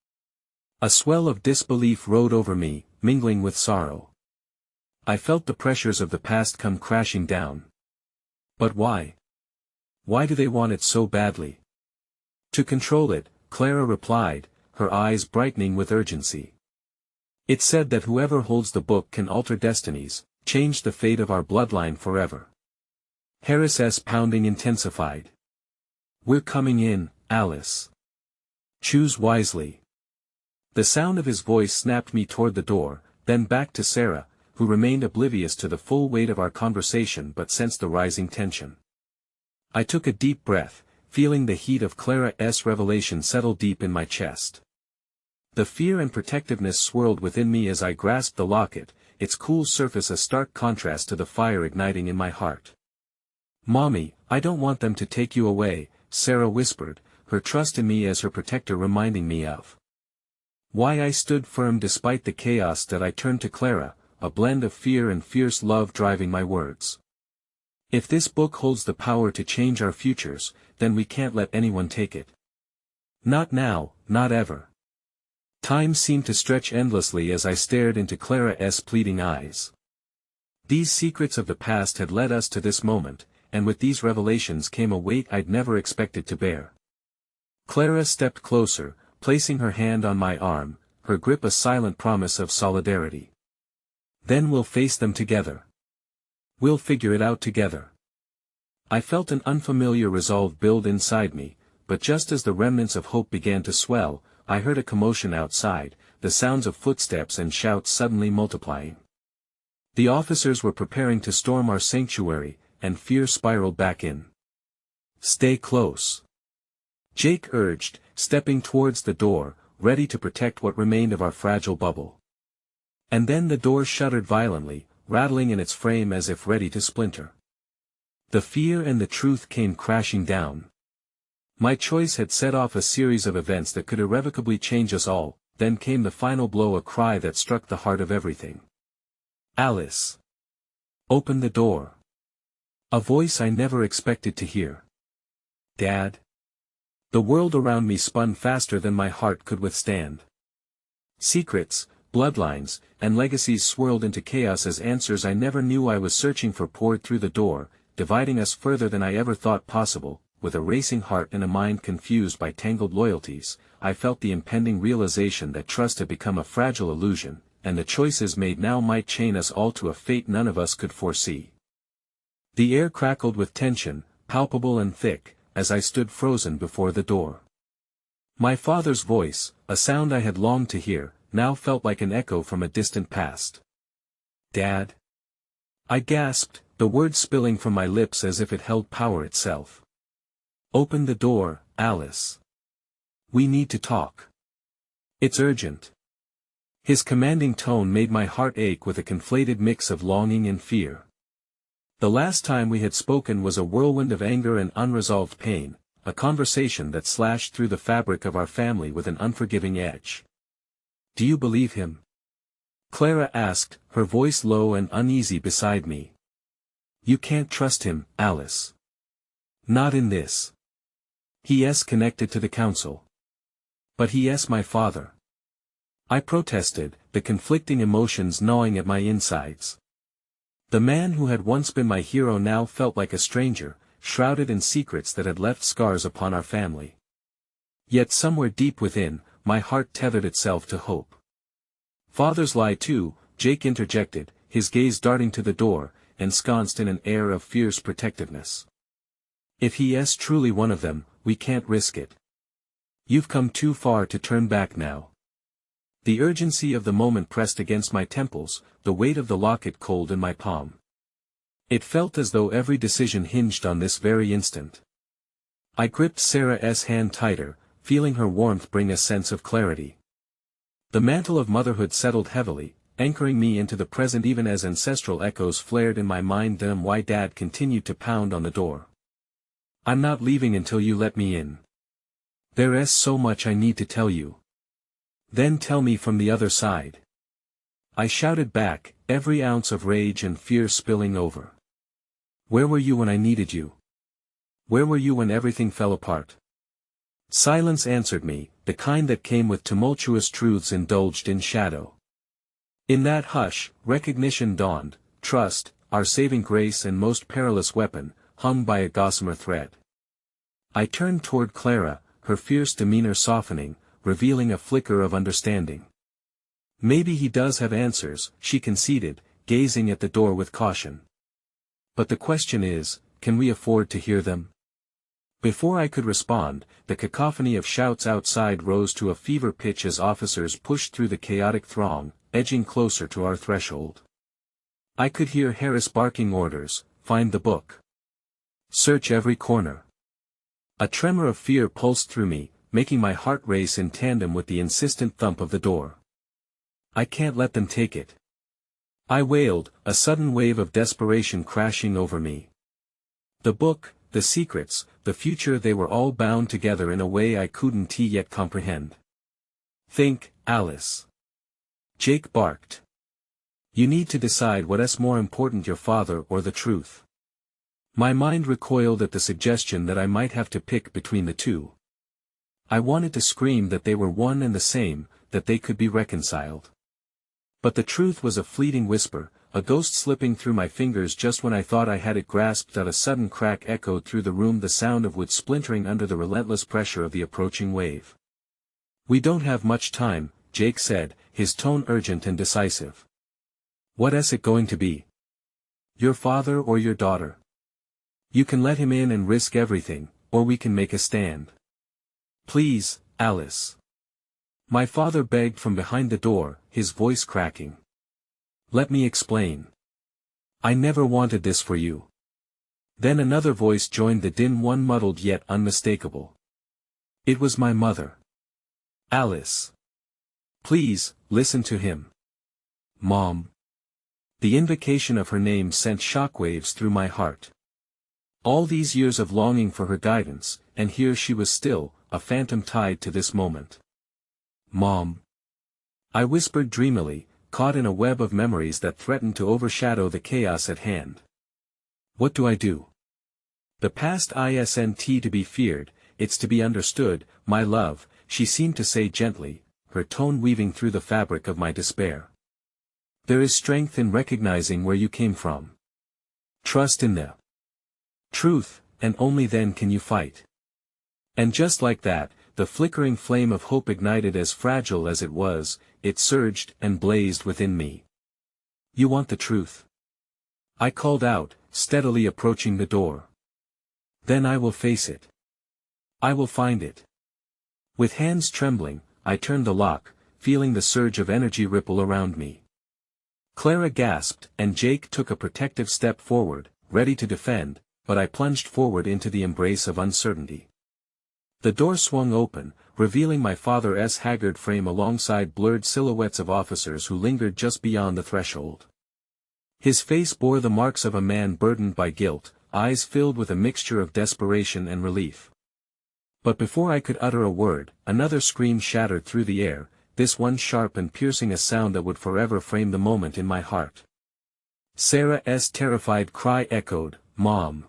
A swell of disbelief rode over me, mingling with sorrow. I felt the pressures of the past come crashing down. But why? Why do they want it so badly? To control it, Clara replied, her eyes brightening with urgency. It's said that whoever holds the book can alter destinies, change the fate of our bloodline forever. Harris's pounding intensified. We're coming in, Alice. Choose wisely. The sound of his voice snapped me toward the door, then back to Sarah, who remained oblivious to the full weight of our conversation but sensed the rising tension. I took a deep breath, feeling the heat of Clara's revelation settle deep in my chest. The fear and protectiveness swirled within me as I grasped the locket, its cool surface a stark contrast to the fire igniting in my heart. Mommy, I don't want them to take you away, Sarah whispered, her trust in me as her protector reminding me of why I stood firm despite the chaos. That I turned to Clara, a blend of fear and fierce love driving my words. If this book holds the power to change our futures, then we can't let anyone take it. Not now, not ever. Time seemed to stretch endlessly as I stared into Clara's pleading eyes. These secrets of the past had led us to this moment, and with these revelations came a weight I'd never expected to bear. Clara stepped closer, placing her hand on my arm, her grip a silent promise of solidarity. Then we'll face them together. We'll figure it out together. I felt an unfamiliar resolve build inside me, but just as the remnants of hope began to swell, I heard a commotion outside, the sounds of footsteps and shouts suddenly multiplying. The officers were preparing to storm our sanctuary, and fear spiraled back in. Stay close. Jake urged, stepping towards the door, ready to protect what remained of our fragile bubble. And then the door shuddered violently, rattling in its frame as if ready to splinter. The fear and the truth came crashing down. My choice had set off a series of events that could irrevocably change us all, then came the final blow, a cry that struck the heart of everything. "Alice! Open the door!" A voice I never expected to hear. "Dad?" The world around me spun faster than my heart could withstand. Secrets, bloodlines, and legacies swirled into chaos as answers I never knew I was searching for poured through the door, dividing us further than I ever thought possible. With a racing heart and a mind confused by tangled loyalties, I felt the impending realization that trust had become a fragile illusion, and the choices made now might chain us all to a fate none of us could foresee. The air crackled with tension, palpable and thick, as I stood frozen before the door. My father's voice, a sound I had longed to hear, now felt like an echo from a distant past. "Dad?" I gasped, the words spilling from my lips as if it held power itself. "Open the door, Alice. We need to talk. It's urgent." His commanding tone made my heart ache with a conflated mix of longing and fear. The last time we had spoken was a whirlwind of anger and unresolved pain, a conversation that slashed through the fabric of our family with an unforgiving edge. "Do you believe him?" Clara asked, her voice low and uneasy beside me. "You can't trust him, Alice. Not in this. He's connected to the council. But he's my father." I protested, the conflicting emotions gnawing at my insides. The man who had once been my hero now felt like a stranger, shrouded in secrets that had left scars upon our family. Yet somewhere deep within, my heart tethered itself to hope. "Fathers lie too," Jake interjected, his gaze darting to the door, ensconced in an air of fierce protectiveness. "If he is truly one of them, we can't risk it. You've come too far to turn back now." The urgency of the moment pressed against my temples, the weight of the locket cold in my palm. It felt as though every decision hinged on this very instant. I gripped Sarah's hand tighter, feeling her warmth bring a sense of clarity. The mantle of motherhood settled heavily, anchoring me into the present even as ancestral echoes flared in my mind. Then why Dad continued to pound on the door. "I'm not leaving until you let me in. There's so much I need to tell you." "Then tell me from the other side." I shouted back, every ounce of rage and fear spilling over. "Where were you when I needed you? Where were you when everything fell apart?" Silence answered me, the kind that came with tumultuous truths indulged in shadow. In that hush, recognition dawned, trust, our saving grace and most perilous weapon, hung by a gossamer thread. I turned toward Clara, her fierce demeanor softening, revealing a flicker of understanding. "Maybe he does have answers," she conceded, gazing at the door with caution. "But the question is, can we afford to hear them?" Before I could respond, the cacophony of shouts outside rose to a fever pitch as officers pushed through the chaotic throng, edging closer to our threshold. I could hear Harris barking orders, "Find the book. Search every corner." A tremor of fear pulsed through me, making my heart race in tandem with the insistent thump of the door. "I can't let them take it," I wailed, a sudden wave of desperation crashing over me. The book, the secrets, the future, they were all bound together in a way I couldn't yet comprehend. "Think, Alice," Jake barked. "You need to decide what's more important, your father or the truth." My mind recoiled at the suggestion that I might have to pick between the two. I wanted to scream that they were one and the same, that they could be reconciled. But the truth was a fleeting whisper, a ghost slipping through my fingers just when I thought I had it grasped. That a sudden crack echoed through the room, the sound of wood splintering under the relentless pressure of the approaching wave. "We don't have much time," Jake said, his tone urgent and decisive. "What's it going to be? Your father or your daughter? You can let him in and risk everything, or we can make a stand. Please, Alice." My father begged from behind the door, his voice cracking. "Let me explain. I never wanted this for you." Then another voice joined the din, one muddled yet unmistakable. "It was my mother. Alice. Please, listen to him. Mom. The invocation of her name sent shockwaves through my heart. All these years of longing for her guidance, and here she was still, a phantom tied to this moment. Mom. I whispered dreamily, caught in a web of memories that threatened to overshadow the chaos at hand. What do I do? The past isn't to be feared, it's to be understood, my love, she seemed to say gently, her tone weaving through the fabric of my despair. There is strength in recognizing where you came from. Trust in the truth, and only then can you fight. And just like that, the flickering flame of hope ignited. As fragile as it was, it surged and blazed within me. You want the truth? I called out, steadily approaching the door. Then I will face it. I will find it. With hands trembling, I turned the lock, feeling the surge of energy ripple around me. Clara gasped, and Jake took a protective step forward, ready to defend, but I plunged forward into the embrace of uncertainty. The door swung open, revealing my father's haggard frame alongside blurred silhouettes of officers who lingered just beyond the threshold. His face bore the marks of a man burdened by guilt, eyes filled with a mixture of desperation and relief. But before I could utter a word, another scream shattered through the air, this one sharp and piercing a sound that would forever frame the moment in my heart. Sarah's terrified cry echoed, "Mom!"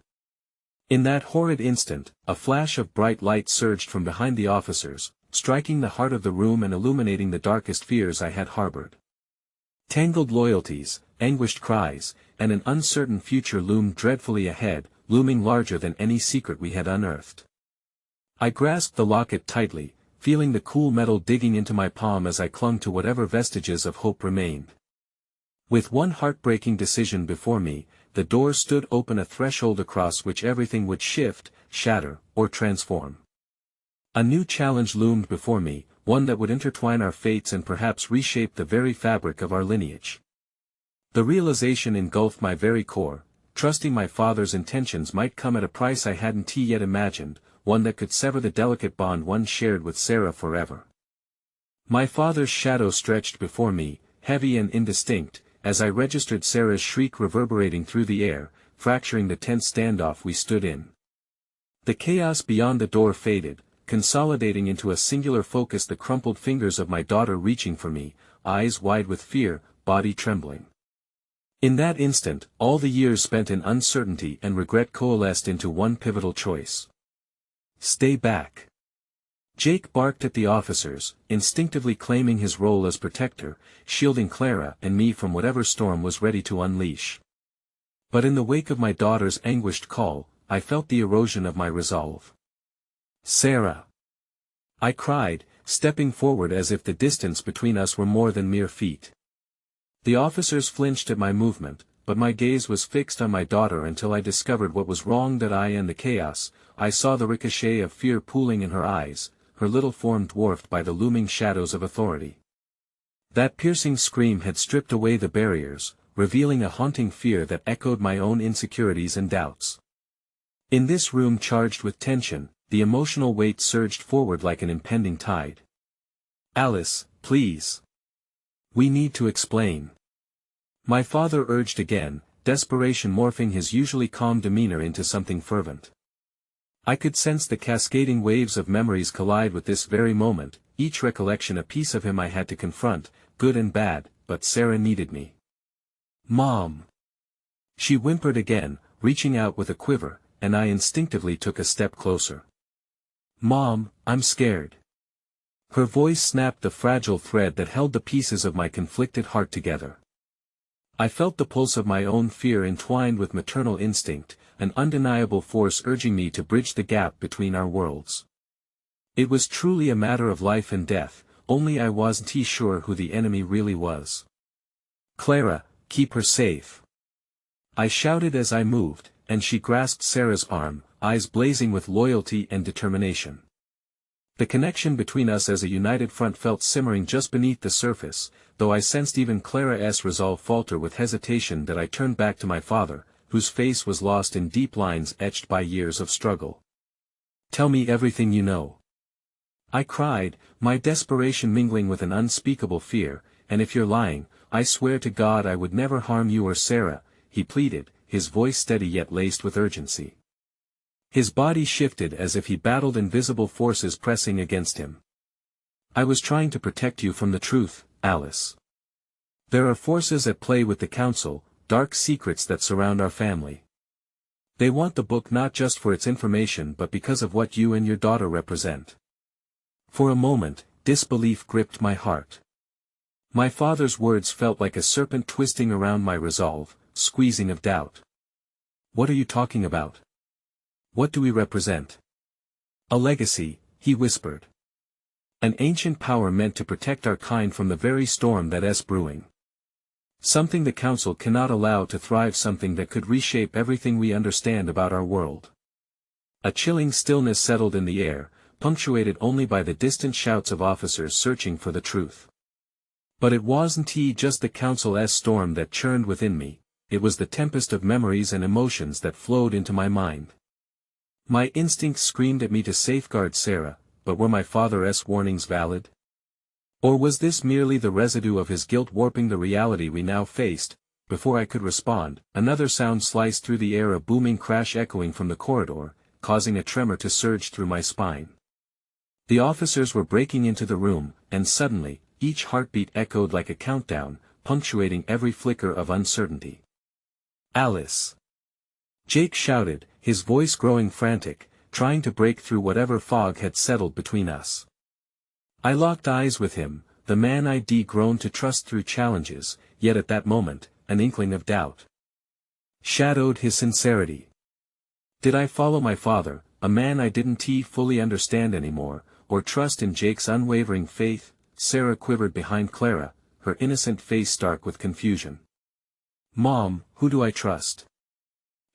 In that horrid instant, a flash of bright light surged from behind the officers, striking the heart of the room and illuminating the darkest fears I had harbored. Tangled loyalties, anguished cries, and an uncertain future loomed dreadfully ahead, looming larger than any secret we had unearthed. I grasped the locket tightly, feeling the cool metal digging into my palm as I clung to whatever vestiges of hope remained. With one heartbreaking decision before me, the door stood open, a threshold across which everything would shift, shatter, or transform. A new challenge loomed before me, one that would intertwine our fates and perhaps reshape the very fabric of our lineage. The realization engulfed my very core, trusting my father's intentions might come at a price I hadn't yet imagined, one that could sever the delicate bond one shared with Sarah forever. My father's shadow stretched before me, heavy and indistinct, as I registered Sarah's shriek reverberating through the air, fracturing the tense standoff we stood in. The chaos beyond the door faded, consolidating into a singular focus, the crumpled fingers of my daughter reaching for me, eyes wide with fear, body trembling. In that instant, all the years spent in uncertainty and regret coalesced into one pivotal choice. Stay back. Jake barked at the officers, instinctively claiming his role as protector, shielding Clara and me from whatever storm was ready to unleash. But in the wake of my daughter's anguished call, I felt the erosion of my resolve. Sarah! I cried, stepping forward as if the distance between us were more than mere feet. The officers flinched at my movement, but my gaze was fixed on my daughter until I discovered what was wrong. That in the chaos, I saw the ricochet of fear pooling in her eyes, her little form dwarfed by the looming shadows of authority. That piercing scream had stripped away the barriers, revealing a haunting fear that echoed my own insecurities and doubts. In this room charged with tension, the emotional weight surged forward like an impending tide. Alice, please. We need to explain. My father urged again, desperation morphing his usually calm demeanor into something fervent. I could sense the cascading waves of memories collide with this very moment, each recollection a piece of him I had to confront, good and bad, but Sarah needed me. Mom! She whimpered again, reaching out with a quiver, and I instinctively took a step closer. Mom, I'm scared. Her voice snapped the fragile thread that held the pieces of my conflicted heart together. I felt the pulse of my own fear entwined with maternal instinct, an undeniable force urging me to bridge the gap between our worlds. It was truly a matter of life and death, only I wasn't sure who the enemy really was. Clara, keep her safe. I shouted as I moved, and she grasped Sarah's arm, eyes blazing with loyalty and determination. The connection between us as a united front felt simmering just beneath the surface, though I sensed even Clara's resolve falter with hesitation. That I turned back to my father, whose face was lost in deep lines etched by years of struggle. Tell me everything you know. I cried, my desperation mingling with an unspeakable fear, and if you're lying, I swear to God I would never harm you or Sarah, he pleaded, his voice steady yet laced with urgency. His body shifted as if he battled invisible forces pressing against him. I was trying to protect you from the truth, Alice. There are forces at play with the council, dark secrets that surround our family. They want the book not just for its information but because of what you and your daughter represent. For a moment, disbelief gripped my heart. My father's words felt like a serpent twisting around my resolve, squeezing of doubt. What are you talking about? What do we represent? A legacy, he whispered. An ancient power meant to protect our kind from the very storm that is brewing. Something the council cannot allow to thrive, something that could reshape everything we understand about our world. A chilling stillness settled in the air, punctuated only by the distant shouts of officers searching for the truth. But it wasn't just the council's storm that churned within me, it was the tempest of memories and emotions that flowed into my mind. My instincts screamed at me to safeguard Sarah, but were my father's warnings valid? Or was this merely the residue of his guilt warping the reality we now faced? Before I could respond, another sound sliced through the air, a booming crash echoing from the corridor, causing a tremor to surge through my spine. The officers were breaking into the room, and suddenly, each heartbeat echoed like a countdown, punctuating every flicker of uncertainty. Alice! Jake shouted, his voice growing frantic, trying to break through whatever fog had settled between us. I locked eyes with him, the man I'd grown to trust through challenges, yet at that moment, an inkling of doubt shadowed his sincerity. Did I follow my father, a man I didn't fully understand anymore, or trust in Jake's unwavering faith? Sarah quivered behind Clara, her innocent face stark with confusion. Mom, who do I trust?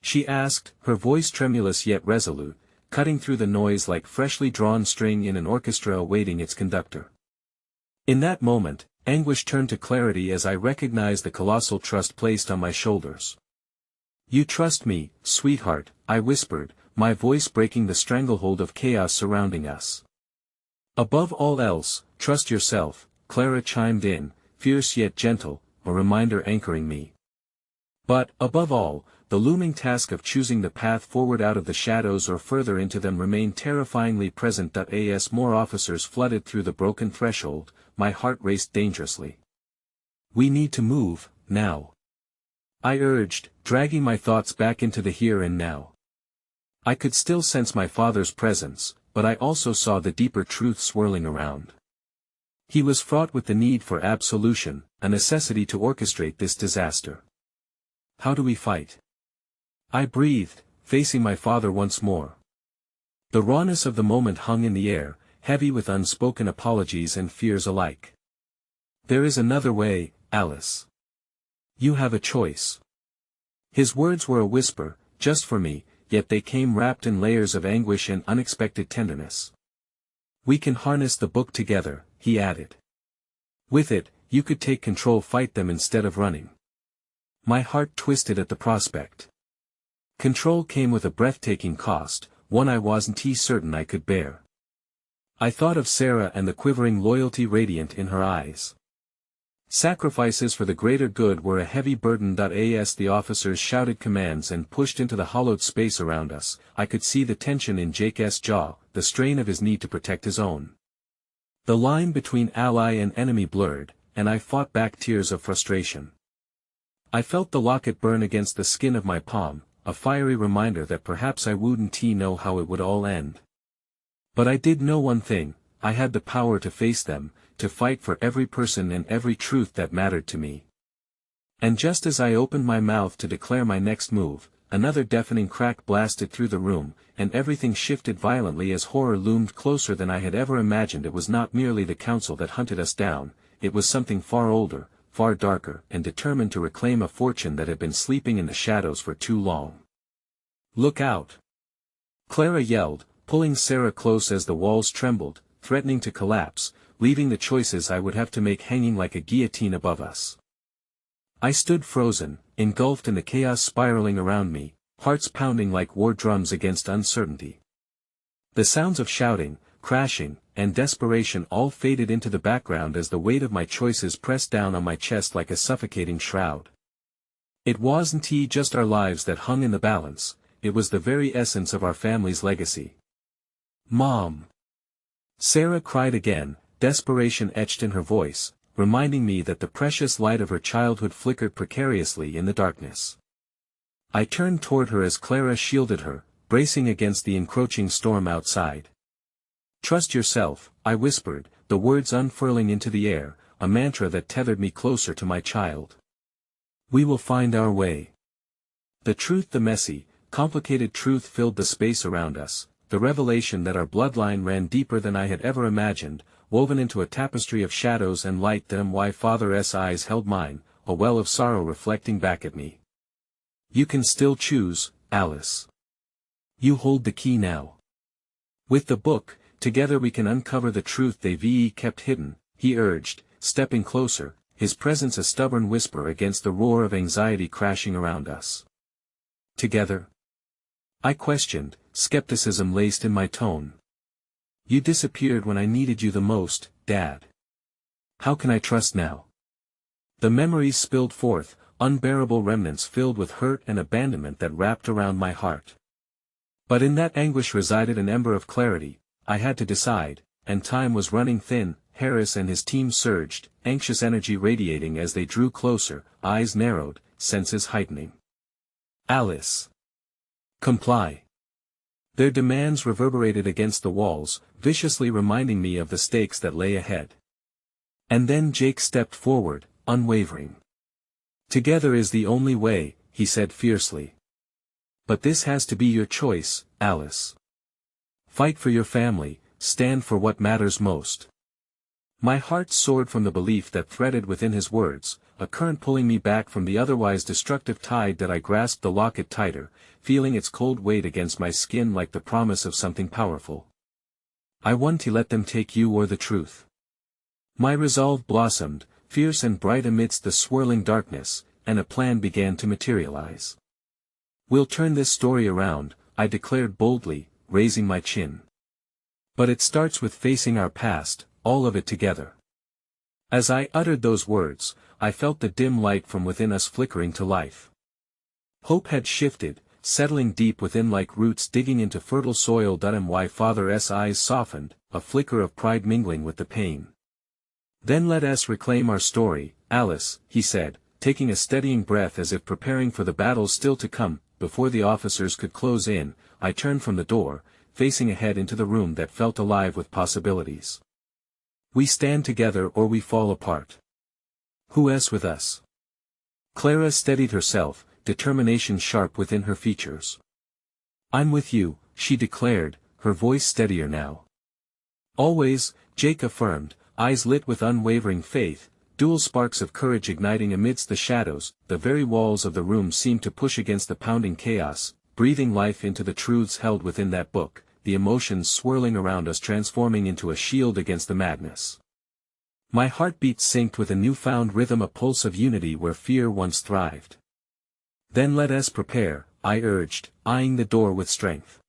She asked, her voice tremulous yet resolute, cutting through the noise like freshly drawn string in an orchestra awaiting its conductor. In that moment, anguish turned to clarity as I recognized the colossal trust placed on my shoulders. You trust me, sweetheart, I whispered, my voice breaking the stranglehold of chaos surrounding us. Above all else, trust yourself, Clara chimed in, fierce yet gentle, a reminder anchoring me. But, above all, the looming task of choosing the path forward out of the shadows or further into them remained terrifyingly present. As more officers flooded through the broken threshold, my heart raced dangerously. We need to move, now. I urged, dragging my thoughts back into the here and now. I could still sense my father's presence, but I also saw the deeper truth swirling around. He was fraught with the need for absolution, a necessity to orchestrate this disaster. How do we fight? I breathed, facing my father once more. The rawness of the moment hung in the air, heavy with unspoken apologies and fears alike. There is another way, Alice. You have a choice. His words were a whisper, just for me, yet they came wrapped in layers of anguish and unexpected tenderness. We can harness the book together, he added. With it, you could take control, fight them instead of running. My heart twisted at the prospect. Control came with a breathtaking cost, one I wasn't certain I could bear. I thought of Sarah and the quivering loyalty radiant in her eyes. Sacrifices for the greater good were a heavy burden. As the officers shouted commands and pushed into the hollowed space around us, I could see the tension in Jake's jaw, the strain of his need to protect his own. The line between ally and enemy blurred, and I fought back tears of frustration. I felt the locket burn against the skin of my palm, a fiery reminder that perhaps I wouldn't know how it would all end. But I did know one thing, I had the power to face them, to fight for every person and every truth that mattered to me. And just as I opened my mouth to declare my next move, another deafening crack blasted through the room, and everything shifted violently as horror loomed closer than I had ever imagined. It was not merely the council that hunted us down, it was something far older, far darker, and determined to reclaim a fortune that had been sleeping in the shadows for too long. Look out! Clara yelled, pulling Sarah close as the walls trembled, threatening to collapse, leaving the choices I would have to make hanging like a guillotine above us. I stood frozen, engulfed in the chaos spiraling around me, hearts pounding like war drums against uncertainty. The sounds of shouting, crashing, and desperation all faded into the background as the weight of my choices pressed down on my chest like a suffocating shroud. It wasn't just our lives that hung in the balance, it was the very essence of our family's legacy. "Mom!" Sarah cried again, desperation etched in her voice, reminding me that the precious light of her childhood flickered precariously in the darkness. I turned toward her as Clara shielded her, bracing against the encroaching storm outside. "Trust yourself," I whispered, the words unfurling into the air, a mantra that tethered me closer to my child. "We will find our way." The messy, complicated truth filled the space around us, the revelation that our bloodline ran deeper than I had ever imagined, woven into a tapestry of shadows and light that my father's eyes held mine, a well of sorrow reflecting back at me. "You can still choose, Alice. You hold the key now. With the book, together we can uncover the truth they've kept hidden," he urged, stepping closer, his presence a stubborn whisper against the roar of anxiety crashing around us. "Together?" I questioned, skepticism laced in my tone. "You disappeared when I needed you the most, Dad. How can I trust now?" The memories spilled forth, unbearable remnants filled with hurt and abandonment that wrapped around my heart. But in that anguish resided an ember of clarity. I had to decide, and time was running thin. Harris and his team surged, anxious energy radiating as they drew closer, eyes narrowed, senses heightening. "Alice! Comply!" Their demands reverberated against the walls, viciously reminding me of the stakes that lay ahead. And then Jake stepped forward, unwavering. "Together is the only way," he said fiercely. "But this has to be your choice, Alice. Fight for your family, stand for what matters most." My heart soared from the belief that threaded within his words, a current pulling me back from the otherwise destructive tide that I grasped the locket tighter, feeling its cold weight against my skin like the promise of something powerful. "I won't let them take you or the truth." My resolve blossomed, fierce and bright amidst the swirling darkness, and a plan began to materialize. "We'll turn this story around," I declared boldly, raising my chin. "But it starts with facing our past, all of it together." As I uttered those words, I felt the dim light from within us flickering to life. Hope had shifted, settling deep within like roots digging into fertile soil. My father's eyes softened, a flicker of pride mingling with the pain. "Then let us reclaim our story, Alice," he said, taking a steadying breath as if preparing for the battles still to come. Before the officers could close in, I turned from the door, facing ahead into the room that felt alive with possibilities. "We stand together or we fall apart. Who's with us?" Clara steadied herself, determination sharp within her features. "I'm with you," she declared, her voice steadier now. "Always," Jake affirmed, eyes lit with unwavering faith, dual sparks of courage igniting amidst the shadows. The very walls of the room seemed to push against the pounding chaos, breathing life into the truths held within that book, the emotions swirling around us transforming into a shield against the madness. My heartbeat synced with a newfound rhythm, a pulse of unity where fear once thrived. "Then let us prepare," I urged, eyeing the door with strength.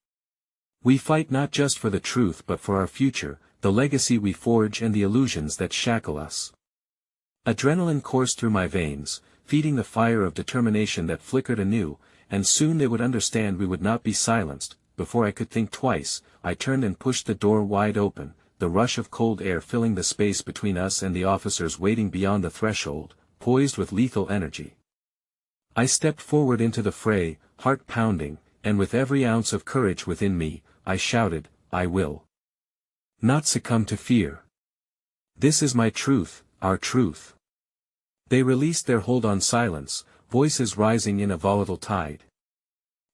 "We fight not just for the truth but for our future, the legacy we forge and the illusions that shackle us." Adrenaline coursed through my veins, feeding the fire of determination that flickered anew, and soon they would understand we would not be silenced. Before I could think twice, I turned and pushed the door wide open, the rush of cold air filling the space between us and the officers waiting beyond the threshold, poised with lethal energy. I stepped forward into the fray, heart pounding, and with every ounce of courage within me, I shouted, "I will not succumb to fear. This is my truth, our truth." They released their hold on silence, voices rising in a volatile tide.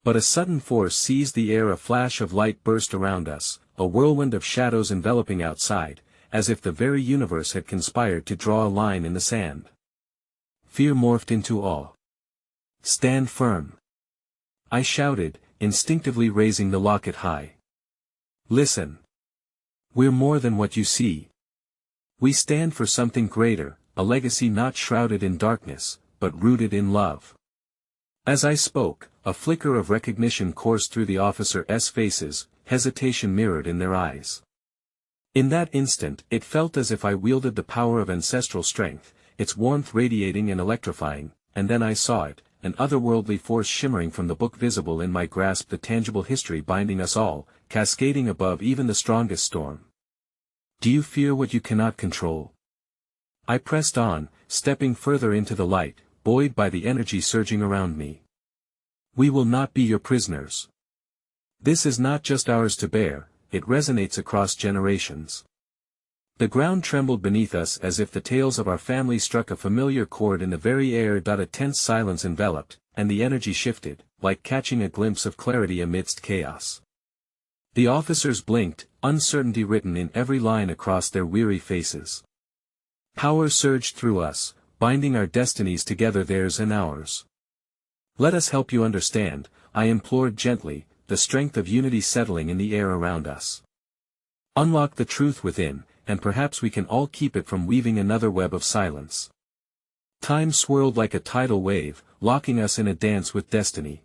But a sudden force seized the air, a flash of light burst around us, a whirlwind of shadows enveloping outside, as if the very universe had conspired to draw a line in the sand. Fear morphed into awe. "Stand firm!" I shouted, instinctively raising the locket high. "Listen. We're more than what you see. We stand for something greater, a legacy not shrouded in darkness, but rooted in love." As I spoke, a flicker of recognition coursed through the officers' faces, hesitation mirrored in their eyes. In that instant, it felt as if I wielded the power of ancestral strength, its warmth radiating and electrifying, and then I saw it, an otherworldly force shimmering from the book visible in my grasp, the tangible history binding us all, cascading above even the strongest storm. Do you fear what you cannot control? I pressed on, stepping further into the light, buoyed by the energy surging around me. We will not be your prisoners. This is not just ours to bear, it resonates across generations. The ground trembled beneath us as if the tales of our family struck a familiar chord in the very air. A tense silence enveloped, and the energy shifted, like catching a glimpse of clarity amidst chaos. The officers blinked, uncertainty written in every line across their weary faces. Power surged through us, binding our destinies together, theirs and ours. Let us help you understand, I implored gently, the strength of unity settling in the air around us. Unlock the truth within, and perhaps we can all keep it from weaving another web of silence. Time swirled like a tidal wave, locking us in a dance with destiny.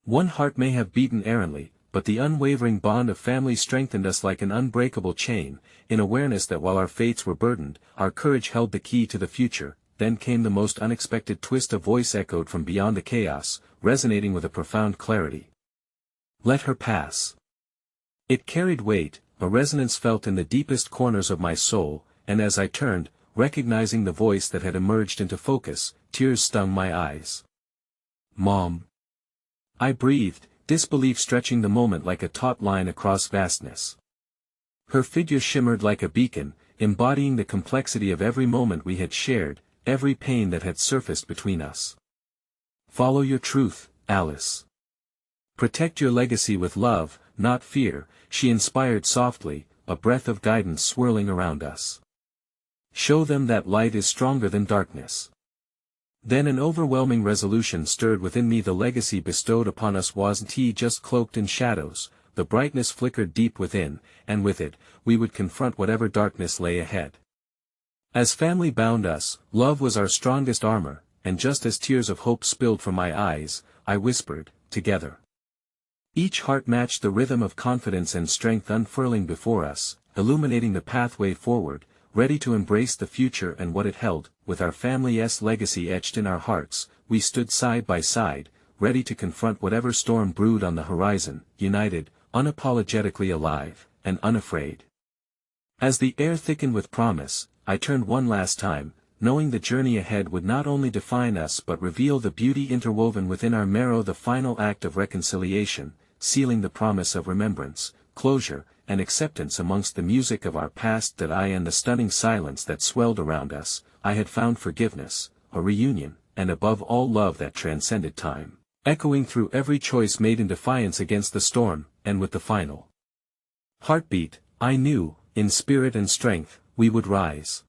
One heart may have beaten errantly, but the unwavering bond of family strengthened us like an unbreakable chain, in awareness that while our fates were burdened, our courage held the key to the future. Then came the most unexpected twist. A voice echoed from beyond the chaos, resonating with a profound clarity. Let her pass. It carried weight, a resonance felt in the deepest corners of my soul, and as I turned, recognizing the voice that had emerged into focus, tears stung my eyes. Mom. I breathed, disbelief stretching the moment like a taut line across vastness. Her figure shimmered like a beacon, embodying the complexity of every moment we had shared, every pain that had surfaced between us. Follow your truth, Alice. Protect your legacy with love, not fear, she inspired softly, a breath of guidance swirling around us. Show them that light is stronger than darkness. Then an overwhelming resolution stirred within me. The legacy bestowed upon us wasn't just cloaked in shadows, the brightness flickered deep within, and with it, we would confront whatever darkness lay ahead. As family bound us, love was our strongest armor, and just as tears of hope spilled from my eyes, I whispered, together. Each heart matched the rhythm of confidence and strength unfurling before us, illuminating the pathway forward, ready to embrace the future and what it held. With our family's legacy etched in our hearts, we stood side by side, ready to confront whatever storm brewed on the horizon, united, unapologetically alive, and unafraid. As the air thickened with promise, I turned one last time, knowing the journey ahead would not only define us but reveal the beauty interwoven within our marrow. The final act of reconciliation, sealing the promise of remembrance, closure, and acceptance amongst the music of our past. That I and the stunning silence that swelled around us, I had found forgiveness, a reunion, and above all love that transcended time, echoing through every choice made in defiance against the storm. And with the final heartbeat, I knew, in spirit and strength, we would rise.